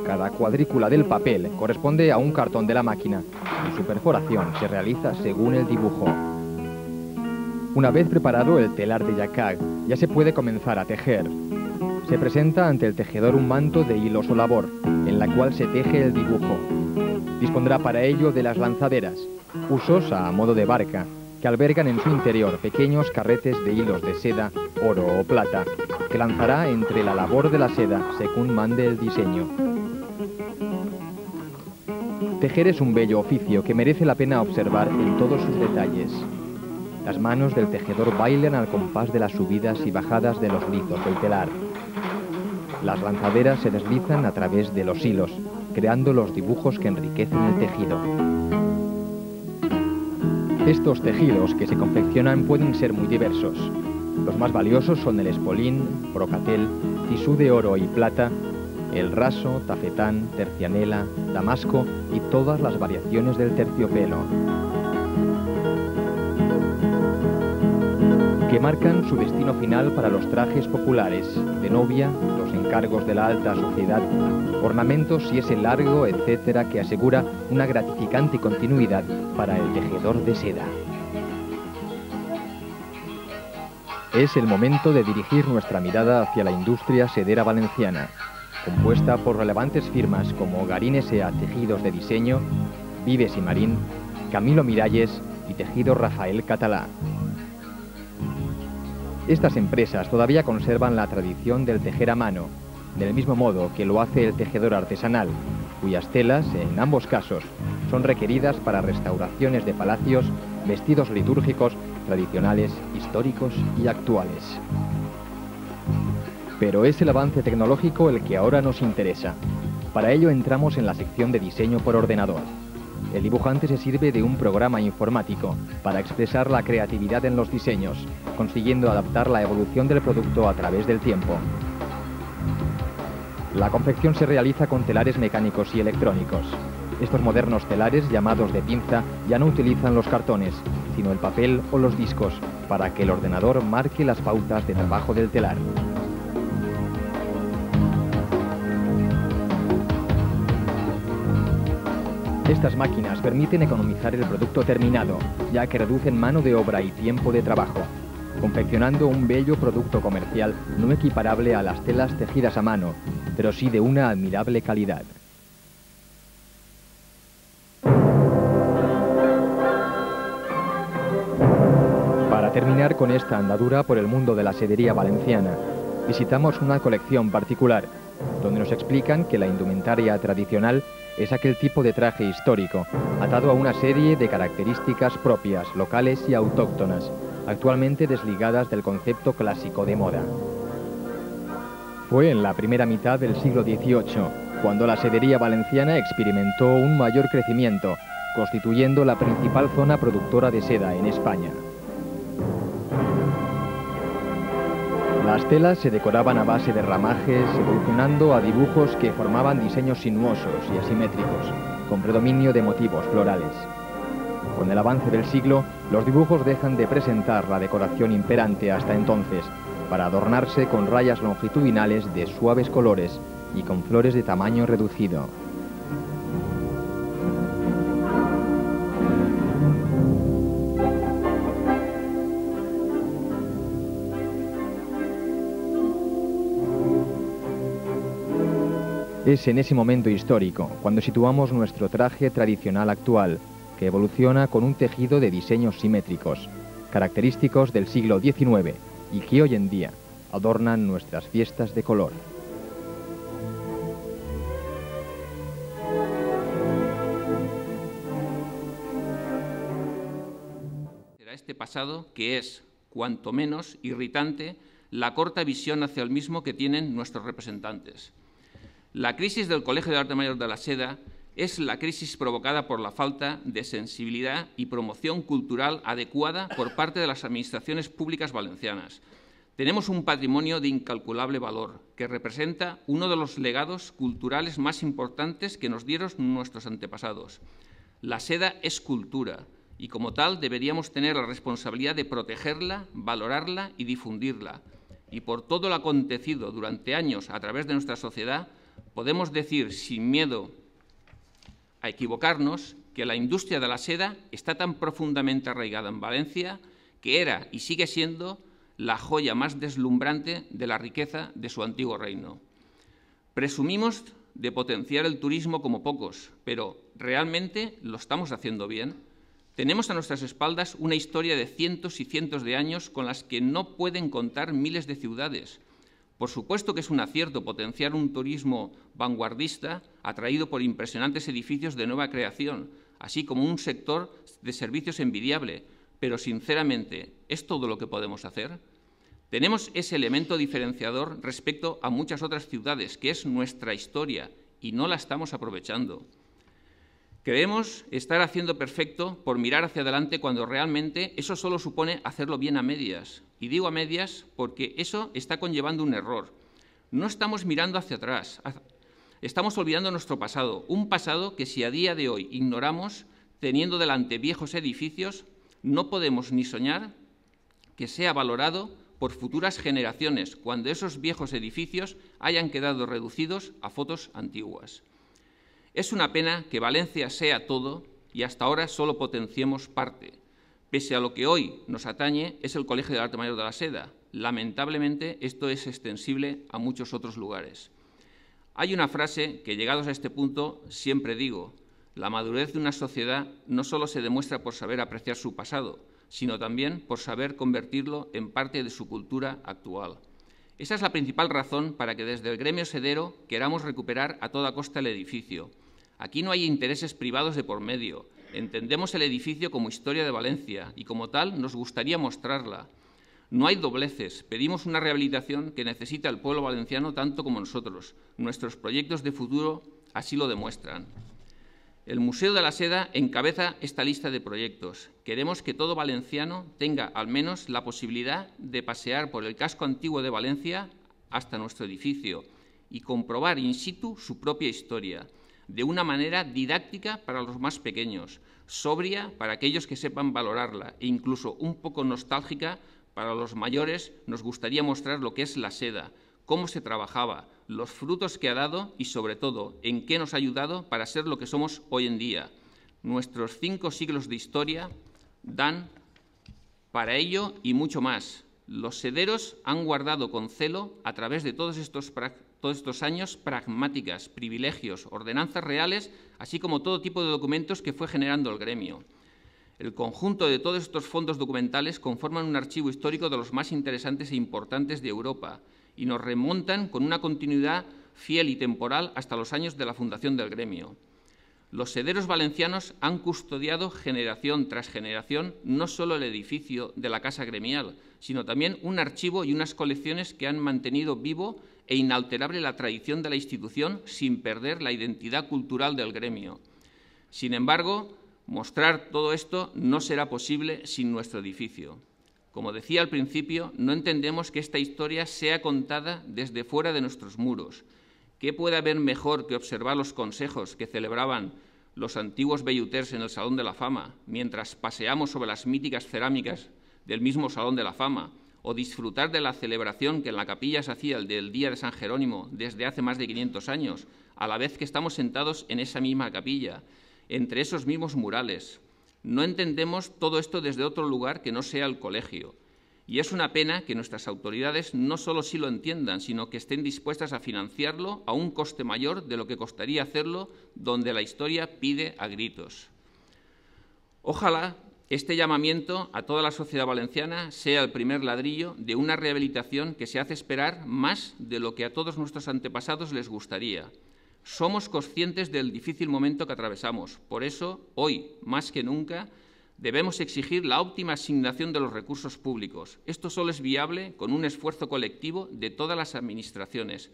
Cada cuadrícula del papel corresponde a un cartón de la máquina y su perforación se realiza según el dibujo. Una vez preparado el telar de jacquard, ya se puede comenzar a tejer. Se presenta ante el tejedor un manto de hilos o labor, en la cual se teje el dibujo. Dispondrá para ello de las lanzaderas, usos a modo de barca, que albergan en su interior pequeños carretes de hilos de seda, oro o plata, que lanzará entre la labor de la seda según mande el diseño. Tejer es un bello oficio que merece la pena observar en todos sus detalles. Las manos del tejedor bailan al compás de las subidas y bajadas de los rizos del telar. Las lanzaderas se deslizan a través de los hilos, creando los dibujos que enriquecen el tejido. Estos tejidos que se confeccionan pueden ser muy diversos. Los más valiosos son el espolín, brocatel, tisú de oro y plata, el raso, tafetán, tercianela, damasco y todas las variaciones del terciopelo, que marcan su destino final para los trajes populares, de novia, los encargos de la alta sociedad, ornamentos y ese largo etcétera que asegura una gratificante continuidad para el tejedor de seda. Es el momento de dirigir nuestra mirada hacia la industria sedera valenciana, compuesta por relevantes firmas como Garín S.A. Tejidos de Diseño, Vives y Marín, Camilo Miralles y Tejido Rafael Catalá. Estas empresas todavía conservan la tradición del tejer a mano, del mismo modo que lo hace el tejedor artesanal, cuyas telas, en ambos casos, son requeridas para restauraciones de palacios, vestidos litúrgicos, tradicionales, históricos y actuales. Pero es el avance tecnológico el que ahora nos interesa. Para ello entramos en la sección de diseño por ordenador. El dibujante se sirve de un programa informático para expresar la creatividad en los diseños, consiguiendo adaptar la evolución del producto a través del tiempo. La confección se realiza con telares mecánicos y electrónicos. Estos modernos telares, llamados de pinza, ya no utilizan los cartones, sino el papel o los discos, para que el ordenador marque las pautas de trabajo del telar. Estas máquinas permiten economizar el producto terminado, ya que reducen mano de obra y tiempo de trabajo, confeccionando un bello producto comercial no equiparable a las telas tejidas a mano, pero sí de una admirable calidad. Para terminar con esta andadura por el mundo de la sedería valenciana, visitamos una colección particular, donde nos explican que la indumentaria tradicional es aquel tipo de traje histórico, atado a una serie de características propias, locales y autóctonas, actualmente desligadas del concepto clásico de moda. Fue en la primera mitad del siglo XVIII, cuando la sedería valenciana experimentó un mayor crecimiento, constituyendo la principal zona productora de seda en España. Las telas se decoraban a base de ramajes, evolucionando a dibujos que formaban diseños sinuosos y asimétricos, con predominio de motivos florales. Con el avance del siglo, los dibujos dejan de presentar la decoración imperante hasta entonces, para adornarse con rayas longitudinales de suaves colores y con flores de tamaño reducido. Es en ese momento histórico cuando situamos nuestro traje tradicional actual, que evoluciona con un tejido de diseños simétricos, característicos del siglo XIX y que hoy en día adornan nuestras fiestas de color. Será este pasado que es, cuanto menos, irritante la corta visión hacia el mismo que tienen nuestros representantes. La crisis del Colegio de Arte Mayor de la Seda es la crisis provocada por la falta de sensibilidad y promoción cultural adecuada por parte de las administraciones públicas valencianas. Tenemos un patrimonio de incalculable valor que representa uno de los legados culturales más importantes que nos dieron nuestros antepasados. La seda es cultura y, como tal, deberíamos tener la responsabilidad de protegerla, valorarla y difundirla. Y por todo lo acontecido durante años a través de nuestra sociedad, podemos decir sin miedo a equivocarnos que la industria de la seda está tan profundamente arraigada en Valencia que era y sigue siendo la joya más deslumbrante de la riqueza de su antiguo reino. Presumimos de potenciar el turismo como pocos, pero ¿realmente lo estamos haciendo bien? Tenemos a nuestras espaldas una historia de cientos y cientos de años con las que no pueden contar miles de ciudades. Por supuesto que es un acierto potenciar un turismo vanguardista atraído por impresionantes edificios de nueva creación, así como un sector de servicios envidiable, pero sinceramente, ¿es todo lo que podemos hacer? Tenemos ese elemento diferenciador respecto a muchas otras ciudades, que es nuestra historia, y no la estamos aprovechando. Creemos estar haciendo perfecto por mirar hacia adelante cuando realmente eso solo supone hacerlo bien a medias. Y digo a medias porque eso está conllevando un error. No estamos mirando hacia atrás, estamos olvidando nuestro pasado, un pasado que si a día de hoy ignoramos, teniendo delante viejos edificios, no podemos ni soñar que sea valorado por futuras generaciones cuando esos viejos edificios hayan quedado reducidos a fotos antiguas. Es una pena que Valencia sea todo y hasta ahora solo potenciemos parte. Pese a lo que hoy nos atañe es el Colegio de Arte Mayor de la Seda. Lamentablemente, esto es extensible a muchos otros lugares. Hay una frase que, llegados a este punto, siempre digo: la madurez de una sociedad no solo se demuestra por saber apreciar su pasado, sino también por saber convertirlo en parte de su cultura actual. Esa es la principal razón para que desde el gremio sedero queramos recuperar a toda costa el edificio. Aquí no hay intereses privados de por medio. Entendemos el edificio como historia de Valencia y, como tal, nos gustaría mostrarla. No hay dobleces. Pedimos una rehabilitación que necesita el pueblo valenciano tanto como nosotros. Nuestros proyectos de futuro así lo demuestran. El Museo de la Seda encabeza esta lista de proyectos. Queremos que todo valenciano tenga al menos la posibilidad de pasear por el casco antiguo de Valencia hasta nuestro edificio y comprobar in situ su propia historia, de una manera didáctica para los más pequeños, sobria para aquellos que sepan valorarla e incluso un poco nostálgica para los mayores. Nos gustaría mostrar lo que es la seda, cómo se trabajaba, los frutos que ha dado y, sobre todo, en qué nos ha ayudado para ser lo que somos hoy en día. Nuestros 5 siglos de historia dan para ello y mucho más. Los sederos han guardado con celo, a través de todos estos años, pragmáticas, privilegios, ordenanzas reales, así como todo tipo de documentos que fue generando el gremio. El conjunto de todos estos fondos documentales conforman un archivo histórico de los más interesantes e importantes de Europa y nos remontan con una continuidad fiel y temporal hasta los años de la fundación del gremio. Los sederos valencianos han custodiado generación tras generación no solo el edificio de la Casa Gremial, sino también un archivo y unas colecciones que han mantenido vivo e inalterable la tradición de la institución sin perder la identidad cultural del gremio. Sin embargo, mostrar todo esto no será posible sin nuestro edificio. Como decía al principio, no entendemos que esta historia sea contada desde fuera de nuestros muros. ¿Qué puede haber mejor que observar los consejos que celebraban los antiguos velluters en el Salón de la Fama, mientras paseamos sobre las míticas cerámicas del mismo Salón de la Fama, o disfrutar de la celebración que en la capilla se hacía el del Día de San Jerónimo desde hace más de 500 años, a la vez que estamos sentados en esa misma capilla, entre esos mismos murales? No entendemos todo esto desde otro lugar que no sea el colegio. Y es una pena que nuestras autoridades no solo sí lo entiendan, sino que estén dispuestas a financiarlo a un coste mayor de lo que costaría hacerlo donde la historia pide a gritos. Ojalá este llamamiento a toda la sociedad valenciana sea el primer ladrillo de una rehabilitación que se hace esperar más de lo que a todos nuestros antepasados les gustaría. Somos conscientes del difícil momento que atravesamos. Por eso, hoy, más que nunca, debemos exigir la óptima asignación de los recursos públicos. Esto solo es viable con un esfuerzo colectivo de todas las administraciones,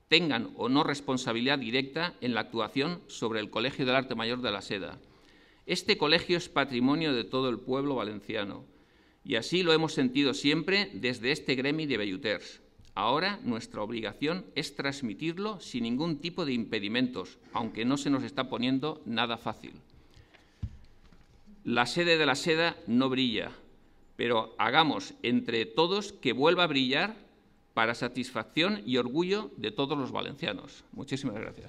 tengan o no responsabilidad directa en la actuación sobre el Colegio del Arte Mayor de la Seda. Este colegio es patrimonio de todo el pueblo valenciano y así lo hemos sentido siempre desde este gremi de velluters. Ahora nuestra obligación es transmitirlo sin ningún tipo de impedimentos, aunque no se nos está poniendo nada fácil. La sede de la Seda no brilla, pero hagamos entre todos que vuelva a brillar para satisfacción y orgullo de todos los valencianos. Muchísimas gracias.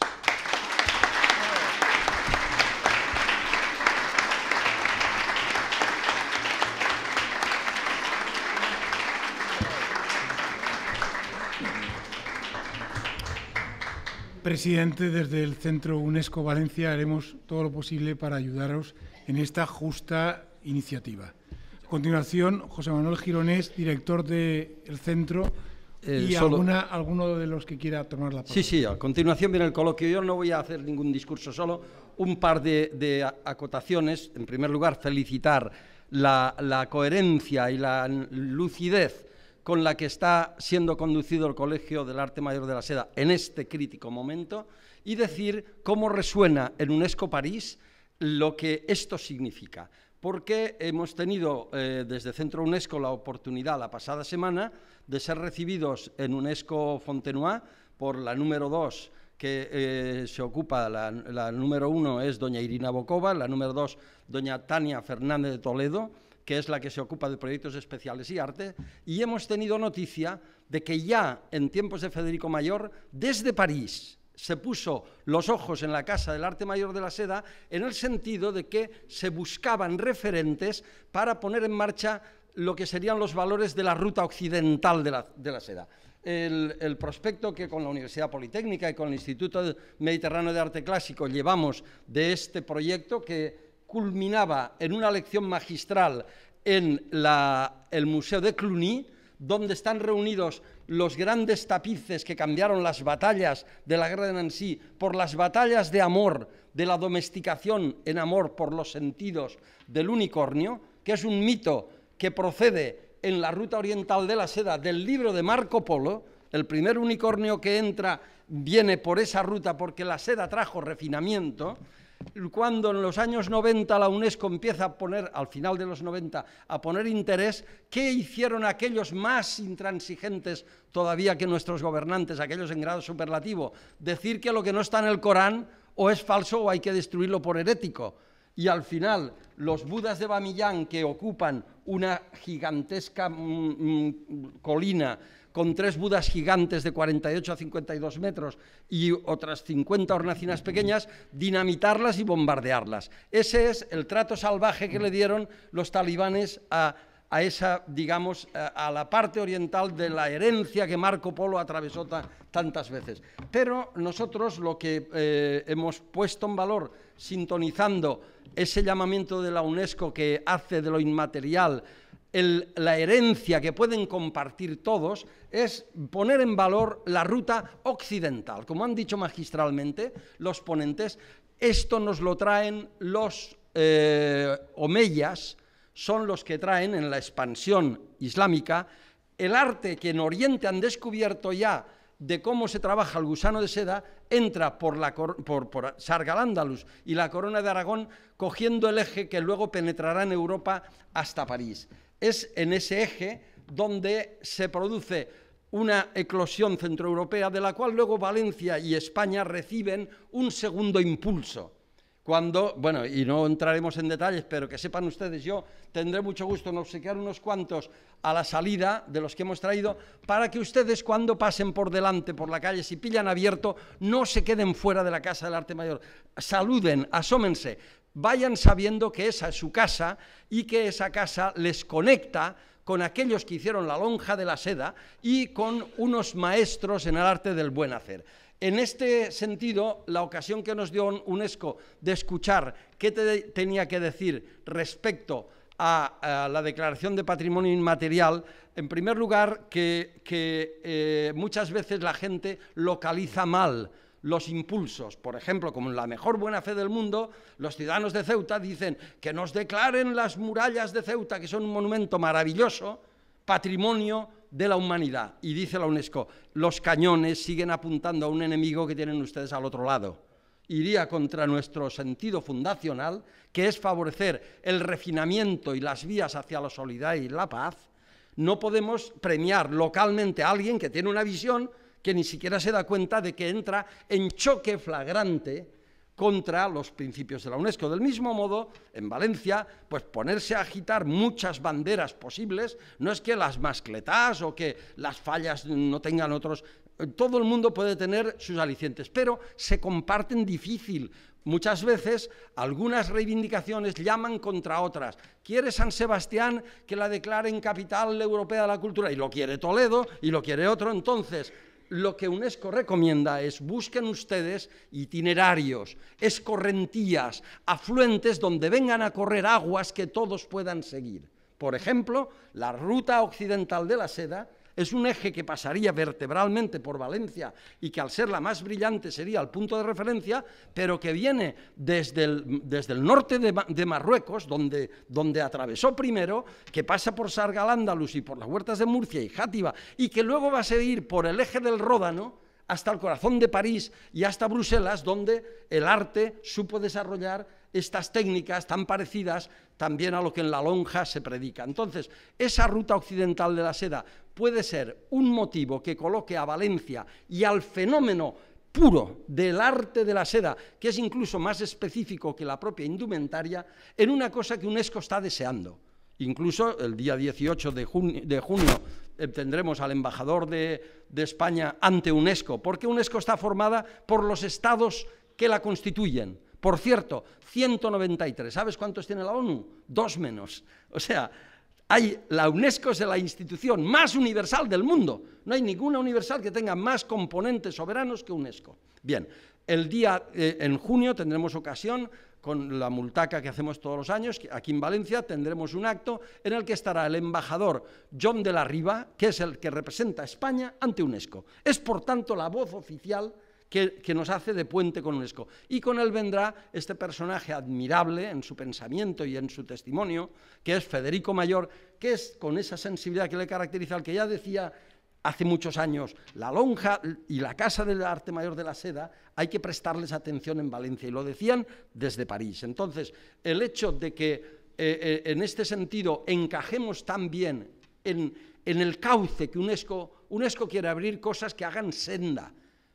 Presidente, desde el Centro UNESCO Valencia haremos todo lo posible para ayudaros en esta justa iniciativa. A continuación, José Manuel Gironés, director del centro, y alguno de los que quiera tomar la palabra. Sí, a continuación viene el coloquio. Yo no voy a hacer ningún discurso, solo un par de acotaciones. En primer lugar, felicitar la coherencia y la lucidez con la que está siendo conducido el Colegio del Arte Mayor de la Seda en este crítico momento, y decir cómo resuena en UNESCO París lo que esto significa. Porque hemos tenido desde Centro UNESCO la oportunidad la pasada semana de ser recibidos en UNESCO Fontenoy por la número 2, que se ocupa, la número 1 es doña Irina Bokova, la número 2 doña Tania Fernández de Toledo, que es la que se ocupa de proyectos especiales y arte, y hemos tenido noticia de que ya en tiempos de Federico Mayor, desde París, se puso los ojos en la Casa del Arte Mayor de la Seda en el sentido de que se buscaban referentes para poner en marcha lo que serían los valores de la ruta occidental de la seda. El prospecto que con la Universidad Politécnica y con el Instituto Mediterráneo de Arte Clásico llevamos de este proyecto, que culminaba en una lección magistral en el Museo de Cluny, donde están reunidos los grandes tapices que cambiaron las batallas de la guerra de Nancy por las batallas de amor, de la domesticación en amor por los sentidos del unicornio, que es un mito que procede en la ruta oriental de la seda del libro de Marco Polo. El primer unicornio que entra viene por esa ruta porque la seda trajo refinamiento. Cuando en los años 90 la UNESCO empieza a poner, al final de los 90, a poner interés, ¿qué hicieron aquellos más intransigentes todavía que nuestros gobernantes, aquellos en grado superlativo? Decir que lo que no está en el Corán o es falso o hay que destruirlo por herético. Y al final, los budas de Bamiyan, que ocupan una gigantesca colina con 3 budas gigantes de 48 a 52 metros y otras 50 hornacinas pequeñas, dinamitarlas y bombardearlas. Ese es el trato salvaje que le dieron los talibanes a esa, digamos, a la parte oriental de la herencia que Marco Polo atravesó tantas veces. Pero nosotros lo que hemos puesto en valor, sintonizando ese llamamiento de la UNESCO que hace de lo inmaterial la herencia que pueden compartir todos, es poner en valor la ruta occidental. Como han dicho magistralmente los ponentes, esto nos lo traen los omeyas, son los que traen en la expansión islámica el arte que en Oriente han descubierto ya de cómo se trabaja el gusano de seda, entra por Sarga al-Ándalus y la Corona de Aragón, cogiendo el eje que luego penetrará en Europa hasta París. Es en ese eje donde se produce una eclosión centroeuropea, de la cual luego Valencia y España reciben un segundo impulso. Cuando, bueno, y no entraremos en detalles, pero que sepan ustedes, yo tendré mucho gusto en obsequiar unos cuantos a la salida de los que hemos traído, para que ustedes, cuando pasen por delante, por la calle, si pillan abierto, no se queden fuera de la Casa del Arte Mayor. Saluden, asómense, vayan sabiendo que esa es su casa y que esa casa les conecta con aquellos que hicieron la lonja de la seda y con unos maestros en el arte del buen hacer. En este sentido, la ocasión que nos dio UNESCO de escuchar qué tenía que decir respecto a la Declaración de Patrimonio Inmaterial, en primer lugar, que muchas veces la gente localiza mal los impulsos. Por ejemplo, como en la mejor buena fe del mundo, los ciudadanos de Ceuta dicen que nos declaren las murallas de Ceuta, que son un monumento maravilloso, patrimonio de la humanidad. Y dice la UNESCO, los cañones siguen apuntando a un enemigo que tienen ustedes al otro lado. Iría contra nuestro sentido fundacional, que es favorecer el refinamiento y las vías hacia la solidaridad y la paz. No podemos premiar localmente a alguien que tiene una visión que ni siquiera se da cuenta de que entra en choque flagrante contra los principios de la UNESCO. Del mismo modo, en Valencia, pues ponerse a agitar muchas banderas posibles, no es que las mascletás o que las fallas no tengan otros, todo el mundo puede tener sus alicientes, pero se comparten difícil. Muchas veces algunas reivindicaciones llaman contra otras. Quiere San Sebastián que la declaren capital europea de la cultura, y lo quiere Toledo, y lo quiere otro. Entonces, lo que UNESCO recomienda es busquen ustedes itinerarios, escorrentías, afluentes donde vengan a correr aguas que todos puedan seguir. Por ejemplo, la ruta occidental de la seda es un eje que pasaría vertebralmente por Valencia y que al ser la más brillante sería el punto de referencia, pero que viene desde el norte de Marruecos, donde atravesó primero, que pasa por Sarga al-Ándalus y por las huertas de Murcia y Játiva, y que luego va a seguir por el eje del Ródano hasta el corazón de París y hasta Bruselas, donde el arte supo desarrollar estas técnicas tan parecidas también a lo que en la lonja se predica. Entonces, esa ruta occidental de la seda puede ser un motivo que coloque a Valencia y al fenómeno puro del arte de la seda, que es incluso más específico que la propia indumentaria, en una cosa que UNESCO está deseando. Incluso el día 18 de junio tendremos al embajador de España ante UNESCO, porque UNESCO está formada por los estados que la constituyen. Por cierto, 193. ¿Sabes cuántos tiene la ONU? 2 menos. O sea, la UNESCO es la institución más universal del mundo. No hay ninguna universal que tenga más componentes soberanos que UNESCO. Bien, en junio tendremos ocasión, con la multaca que hacemos todos los años, aquí en Valencia tendremos un acto en el que estará el embajador John de la Riva, que es el que representa a España ante UNESCO. Es, por tanto, la voz oficial que nos hace de puente con UNESCO. Y con él vendrá este personaje admirable en su pensamiento y en su testimonio, que es Federico Mayor, que es con esa sensibilidad que le caracteriza, al que ya decía hace muchos años, la lonja y la Casa del Arte Mayor de la Seda hay que prestarles atención en Valencia, y lo decían desde París. Entonces, el hecho de que en este sentido encajemos tan bien en el cauce que UNESCO quiere abrir cosas que hagan senda.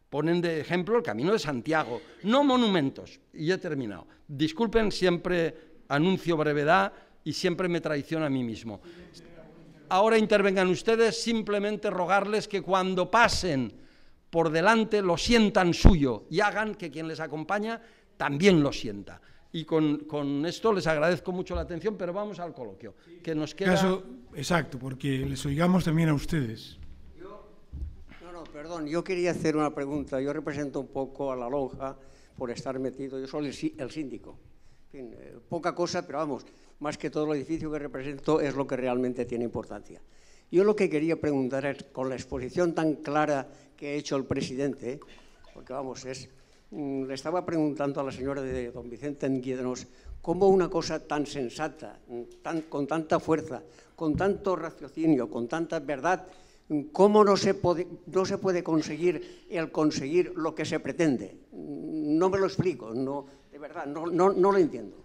Ponen de ejemplo el Camino de Santiago, no monumentos. Y he terminado. Disculpen, siempre anuncio brevedad y siempre me traiciono a mí mismo. Ahora intervengan ustedes, simplemente rogarles que cuando pasen por delante lo sientan suyo y hagan que quien les acompaña también lo sienta. Y con esto les agradezco mucho la atención, pero vamos al coloquio, que nos queda... Exacto, porque les oigamos también a ustedes. Perdón, yo quería hacer una pregunta. Yo represento un poco a la lonja por estar metido. Yo soy el síndico. En fin, poca cosa, pero vamos, más que todo el edificio que represento es lo que realmente tiene importancia. Yo lo que quería preguntar es, con la exposición tan clara que ha hecho el presidente, porque vamos, le estaba preguntando a la señora de don Vicente Guídenos cómo una cosa tan sensata, con tanta fuerza, con tanto raciocinio, con tanta verdad, ¿Cómo no se puede conseguir lo que se pretende? No me lo explico, no, de verdad, no lo entiendo.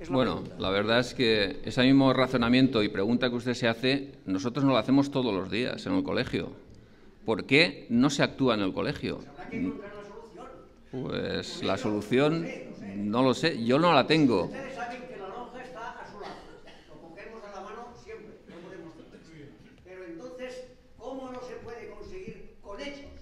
Bueno, la verdad es que ese mismo razonamiento y pregunta que usted se hace, nosotros nos lo hacemos todos los días en el colegio. ¿Por qué no se actúa en el colegio? Pues la solución, no lo sé, yo no la tengo. Ustedes saben que la lonja está a su lado, lo cogemos a la mano siempre, no podemos tener. Pero entonces, ¿cómo no se puede conseguir con hechos?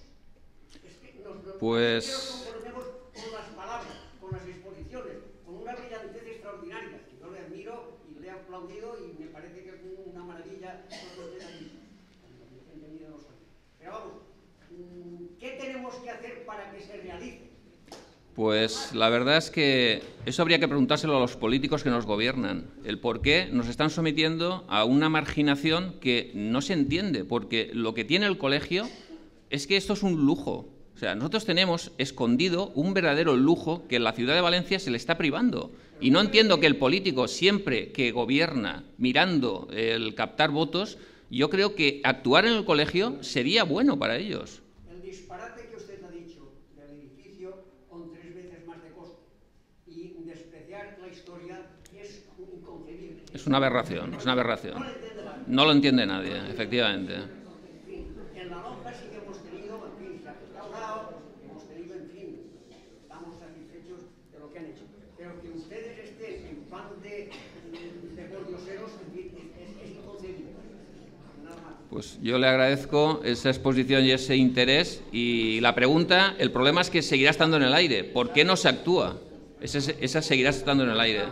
Es que nos comprometemos con las palabras, con las exposiciones, con una brillantez extraordinaria, que yo le admiro y le he aplaudido y me parece que es una maravilla lo que usted ha dicho. Pero vamos, ¿qué tenemos que hacer para que se realice? Pues la verdad es que eso habría que preguntárselo a los políticos que nos gobiernan, el por qué nos están sometiendo a una marginación que no se entiende, porque lo que tiene el colegio es que esto es un lujo. O sea, nosotros tenemos escondido un verdadero lujo que en la ciudad de Valencia se le está privando. Y no entiendo que el político, siempre que gobierna mirando el captar votos, yo creo que actuar en el colegio sería bueno para ellos. El disparate que usted ha dicho del edificio con 3 veces más de coste y despreciar la historia es inconcebible. Es una aberración, es una aberración. No lo entiende nadie, efectivamente. En la lonja sí que hemos tenido, en fin, se ha restaurado, hemos tenido, en fin, estamos satisfechos de lo que han hecho. Pero que ustedes estén en plan de pordioseros, en fin, es inconcebible. Pues yo le agradezco esa exposición y ese interés, y la pregunta, el problema es que seguirá estando en el aire. ¿Por qué no se actúa? Esa seguirá estando en el aire.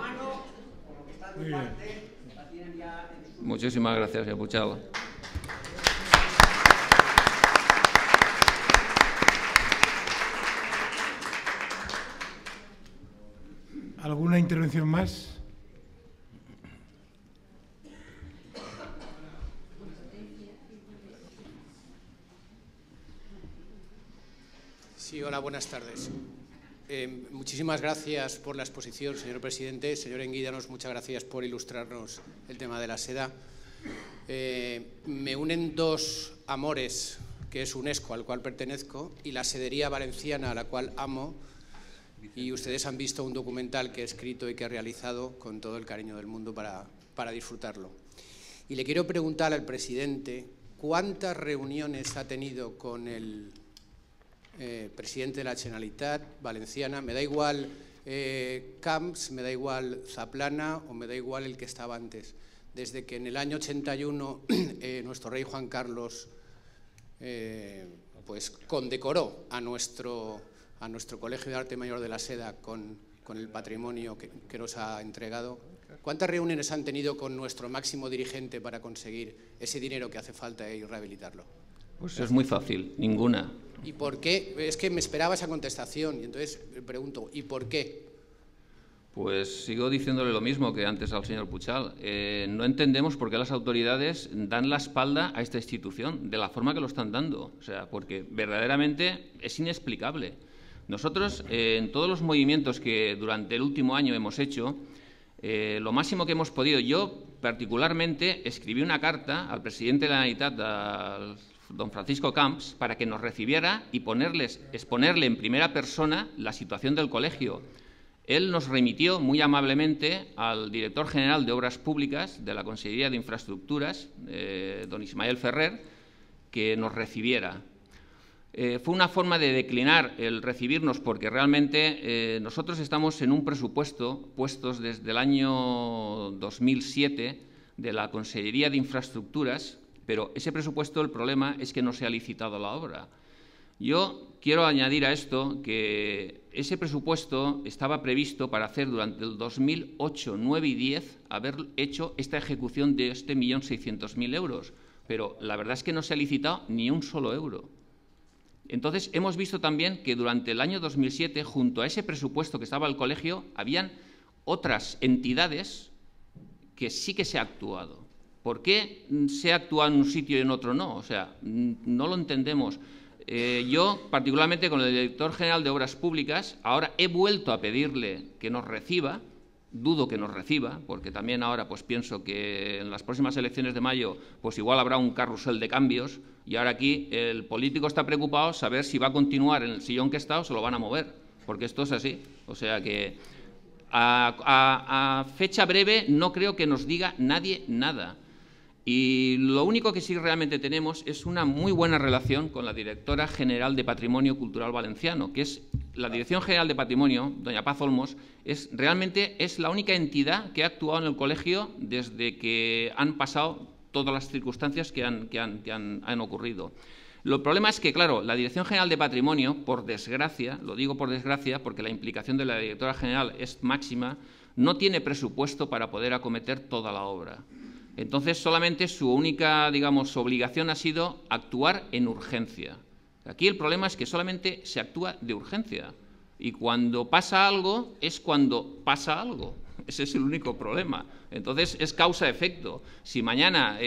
Muchísimas gracias, señor Puchal. ¿Alguna intervención más? Sí, hola, buenas tardes. Muchísimas gracias por la exposición, señor presidente. Señor Enguídanos, muchas gracias por ilustrarnos el tema de la seda. Me unen dos amores, que es UNESCO, al cual pertenezco, y la sedería valenciana, a la cual amo. Y ustedes han visto un documental que he escrito y que he realizado con todo el cariño del mundo para disfrutarlo. Y le quiero preguntar al presidente cuántas reuniones ha tenido con el presidente de la Generalitat Valenciana, me da igual Camps, me da igual Zaplana o me da igual el que estaba antes. Desde que en el año 81 nuestro rey Juan Carlos pues condecoró a nuestro Colegio de Arte Mayor de la Seda con el patrimonio que nos ha entregado. ¿Cuántas reuniones han tenido con nuestro máximo dirigente para conseguir ese dinero que hace falta y rehabilitarlo? Pues es muy fácil, ninguna. ¿Y por qué? Es que me esperaba esa contestación y entonces me pregunto, ¿y por qué? Pues sigo diciéndole lo mismo que antes al señor Puchal. No entendemos por qué las autoridades dan la espalda a esta institución de la forma que lo están dando. O sea, porque verdaderamente es inexplicable. Nosotros, en todos los movimientos que durante el último año hemos hecho, lo máximo que hemos podido, yo particularmente escribí una carta al presidente de la Generalitat, al don Francisco Camps, para que nos recibiera y exponerle en primera persona la situación del colegio. Él nos remitió muy amablemente al director general de Obras Públicas de la Consellería de Infraestructuras, don Ismael Ferrer, que nos recibiera. Fue una forma de declinar el recibirnos porque realmente nosotros estamos en un presupuesto puestos desde el año 2007 de la Consellería de Infraestructuras, pero ese presupuesto, el problema es que no se ha licitado la obra. Yo quiero añadir a esto que ese presupuesto estaba previsto para hacer durante el 2008, 9 y 10, haber hecho esta ejecución de 1.600.000 euros, pero la verdad es que no se ha licitado ni un solo euro. Entonces, hemos visto también que durante el año 2007, junto a ese presupuesto que estaba al colegio, habían otras entidades que sí que se ha actuado. ¿Por qué se ha actuado en un sitio y en otro no? O sea, no lo entendemos. Yo, particularmente con el director general de Obras Públicas, ahora he vuelto a pedirle que nos reciba dudo que nos reciba, porque también ahora pues pienso que en las próximas elecciones de mayo pues igual habrá un carrusel de cambios y ahora aquí el político está preocupado saber si va a continuar en el sillón que está o se lo van a mover, porque esto es así. O sea que a fecha breve no creo que nos diga nadie nada. Y lo único que sí realmente tenemos es una muy buena relación con la Directora General de Patrimonio Cultural Valenciano, que es la Dirección General de Patrimonio, doña Paz Olmos, realmente es la única entidad que ha actuado en el colegio desde que han pasado todas las circunstancias que han ocurrido. El problema es que, claro, la Dirección General de Patrimonio, por desgracia, lo digo por desgracia porque la implicación de la Directora General es máxima, no tiene presupuesto para poder acometer toda la obra. Entonces, solamente su única, digamos, obligación ha sido actuar en urgencia. Aquí el problema es que solamente se actúa de urgencia. Y cuando pasa algo, es cuando pasa algo. Ese es el único problema. Entonces, es causa-efecto. Si mañana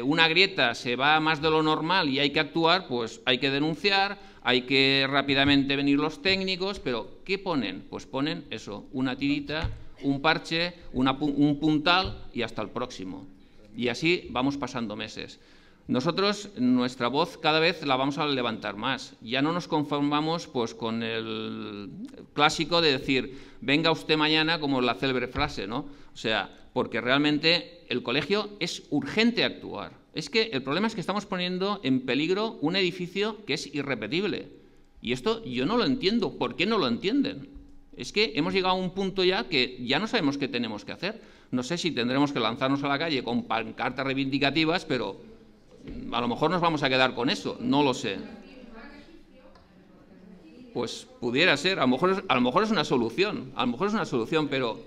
una grieta se va más de lo normal y hay que actuar, pues hay que denunciar, hay que rápidamente venir los técnicos, pero ¿qué ponen? Pues ponen eso, una tirita, un parche, un puntal y hasta el próximo. Y así vamos pasando meses. Nosotros, nuestra voz cada vez la vamos a levantar más. Ya no nos conformamos pues, con el clásico de decir, venga usted mañana, como la célebre frase, ¿no? O sea, porque realmente el colegio es urgente actuar. Es que el problema es que estamos poniendo en peligro un edificio que es irrepetible. Y esto yo no lo entiendo. ¿Por qué no lo entienden? Es que hemos llegado a un punto ya que ya no sabemos qué tenemos que hacer. No sé si tendremos que lanzarnos a la calle con pancartas reivindicativas, pero a lo mejor nos vamos a quedar con eso, no lo sé. Pues pudiera ser, a lo mejor es una solución, pero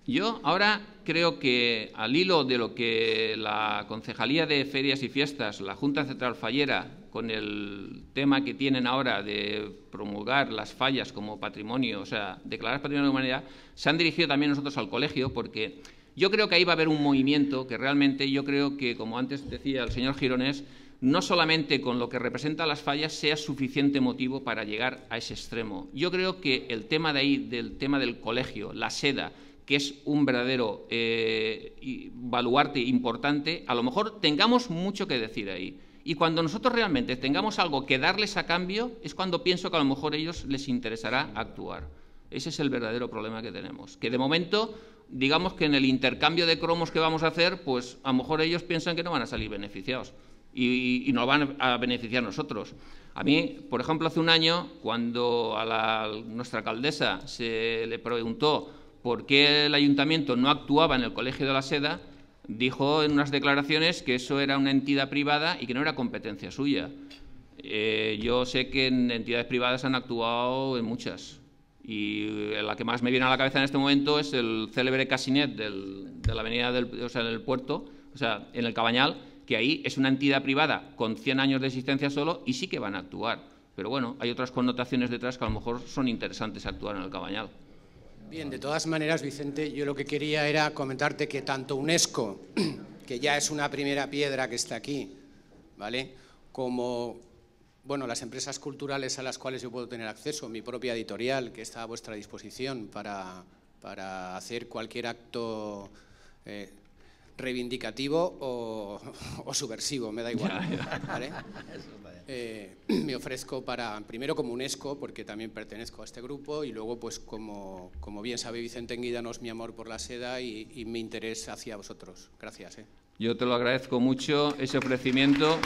yo ahora creo que al hilo de lo que la Concejalía de Ferias y Fiestas, la Junta Central Fallera, con el tema que tienen ahora de promulgar las fallas como patrimonio, o sea, declarar patrimonio de la humanidad, se han dirigido también nosotros al colegio, porque yo creo que ahí va a haber un movimiento que realmente yo creo que, como antes decía el señor Gironés, no solamente con lo que representa las fallas sea suficiente motivo para llegar a ese extremo. Yo creo que el tema de ahí, del tema del colegio, la seda, que es un verdadero baluarte importante, a lo mejor tengamos mucho que decir ahí. Y cuando nosotros realmente tengamos algo que darles a cambio, es cuando pienso que a lo mejor a ellos les interesará actuar. Ese es el verdadero problema que tenemos. Que de momento, digamos que en el intercambio de cromos que vamos a hacer, pues a lo mejor ellos piensan que no van a salir beneficiados y nos van a beneficiar nosotros. A mí, por ejemplo, hace un año, cuando a nuestra alcaldesa se le preguntó por qué el ayuntamiento no actuaba en el Colegio de la Seda, dijo en unas declaraciones que eso era una entidad privada y que no era competencia suya. Yo sé que en entidades privadas han actuado en muchas. Y la que más me viene a la cabeza en este momento es el célebre Casinet de la avenida del puerto, o sea, en el Cabañal, que ahí es una entidad privada con 100 años de existencia solo y sí que van a actuar. Pero bueno, hay otras connotaciones detrás que a lo mejor son interesantes actuar en el Cabañal. Bien, de todas maneras, Vicente, yo lo que quería era comentarte que tanto UNESCO, que ya es una primera piedra que está aquí, ¿vale?, como bueno, las empresas culturales a las cuales yo puedo tener acceso, mi propia editorial, que está a vuestra disposición para hacer cualquier acto reivindicativo o subversivo, me da igual, ¿vale? Me ofrezco primero como UNESCO, porque también pertenezco a este grupo, y luego, pues como bien sabe Vicente Enguídanos, mi amor por la seda y mi interés hacia vosotros. Gracias. Yo te lo agradezco mucho, ese ofrecimiento.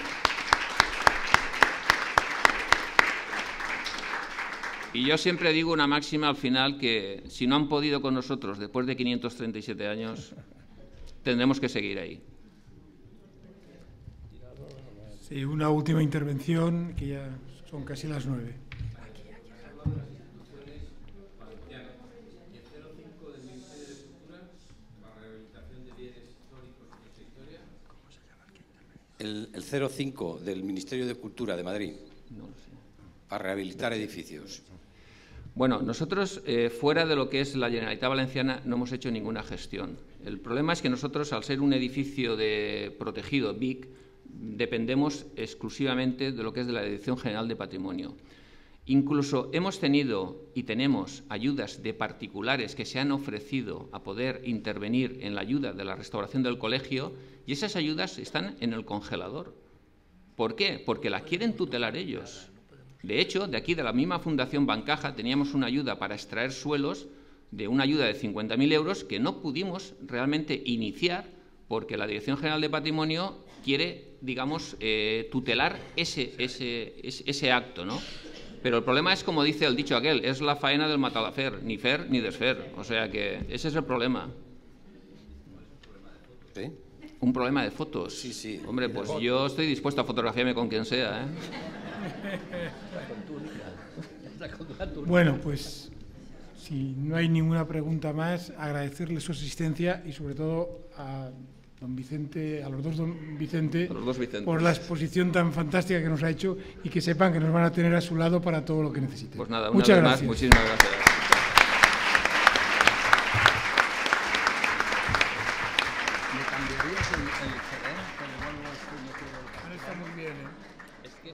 Y yo siempre digo una máxima al final, que si no han podido con nosotros después de 537 años, tendremos que seguir ahí. Sí, una última intervención, que ya son casi las 9. El 05 del Ministerio de Cultura de Madrid, para rehabilitar edificios. Bueno, nosotros, fuera de lo que es la Generalitat Valenciana, no hemos hecho ninguna gestión. El problema es que nosotros, al ser un edificio protegido, BIC, dependemos exclusivamente de lo que es de la Dirección General de Patrimonio. Incluso hemos tenido y tenemos ayudas de particulares que se han ofrecido a poder intervenir en la ayuda de la restauración del colegio y esas ayudas están en el congelador. ¿Por qué? Porque las quieren tutelar ellos. De hecho, de aquí, de la misma Fundación Bancaja, teníamos una ayuda para extraer suelos de una ayuda de 50.000 euros que no pudimos realmente iniciar porque la Dirección General de Patrimonio quiere, digamos, tutelar ese acto, ¿no? Pero el problema es, como dice el dicho aquel, es la faena del matalafer, ni fer ni desfer. O sea que ese es el problema. ¿Sí? Un problema de fotos. Sí, sí. Hombre, pues yo estoy dispuesto a fotografiarme con quien sea, ¿eh? Bueno, pues si no hay ninguna pregunta más, agradecerle su asistencia y sobre todo a don Vicente, a los dos don Vicente, por la exposición tan fantástica que nos ha hecho y que sepan que nos van a tener a su lado para todo lo que necesiten. Pues nada, muchas vez gracias. Más, muchísimas gracias. ¿Me cambiarías el CD?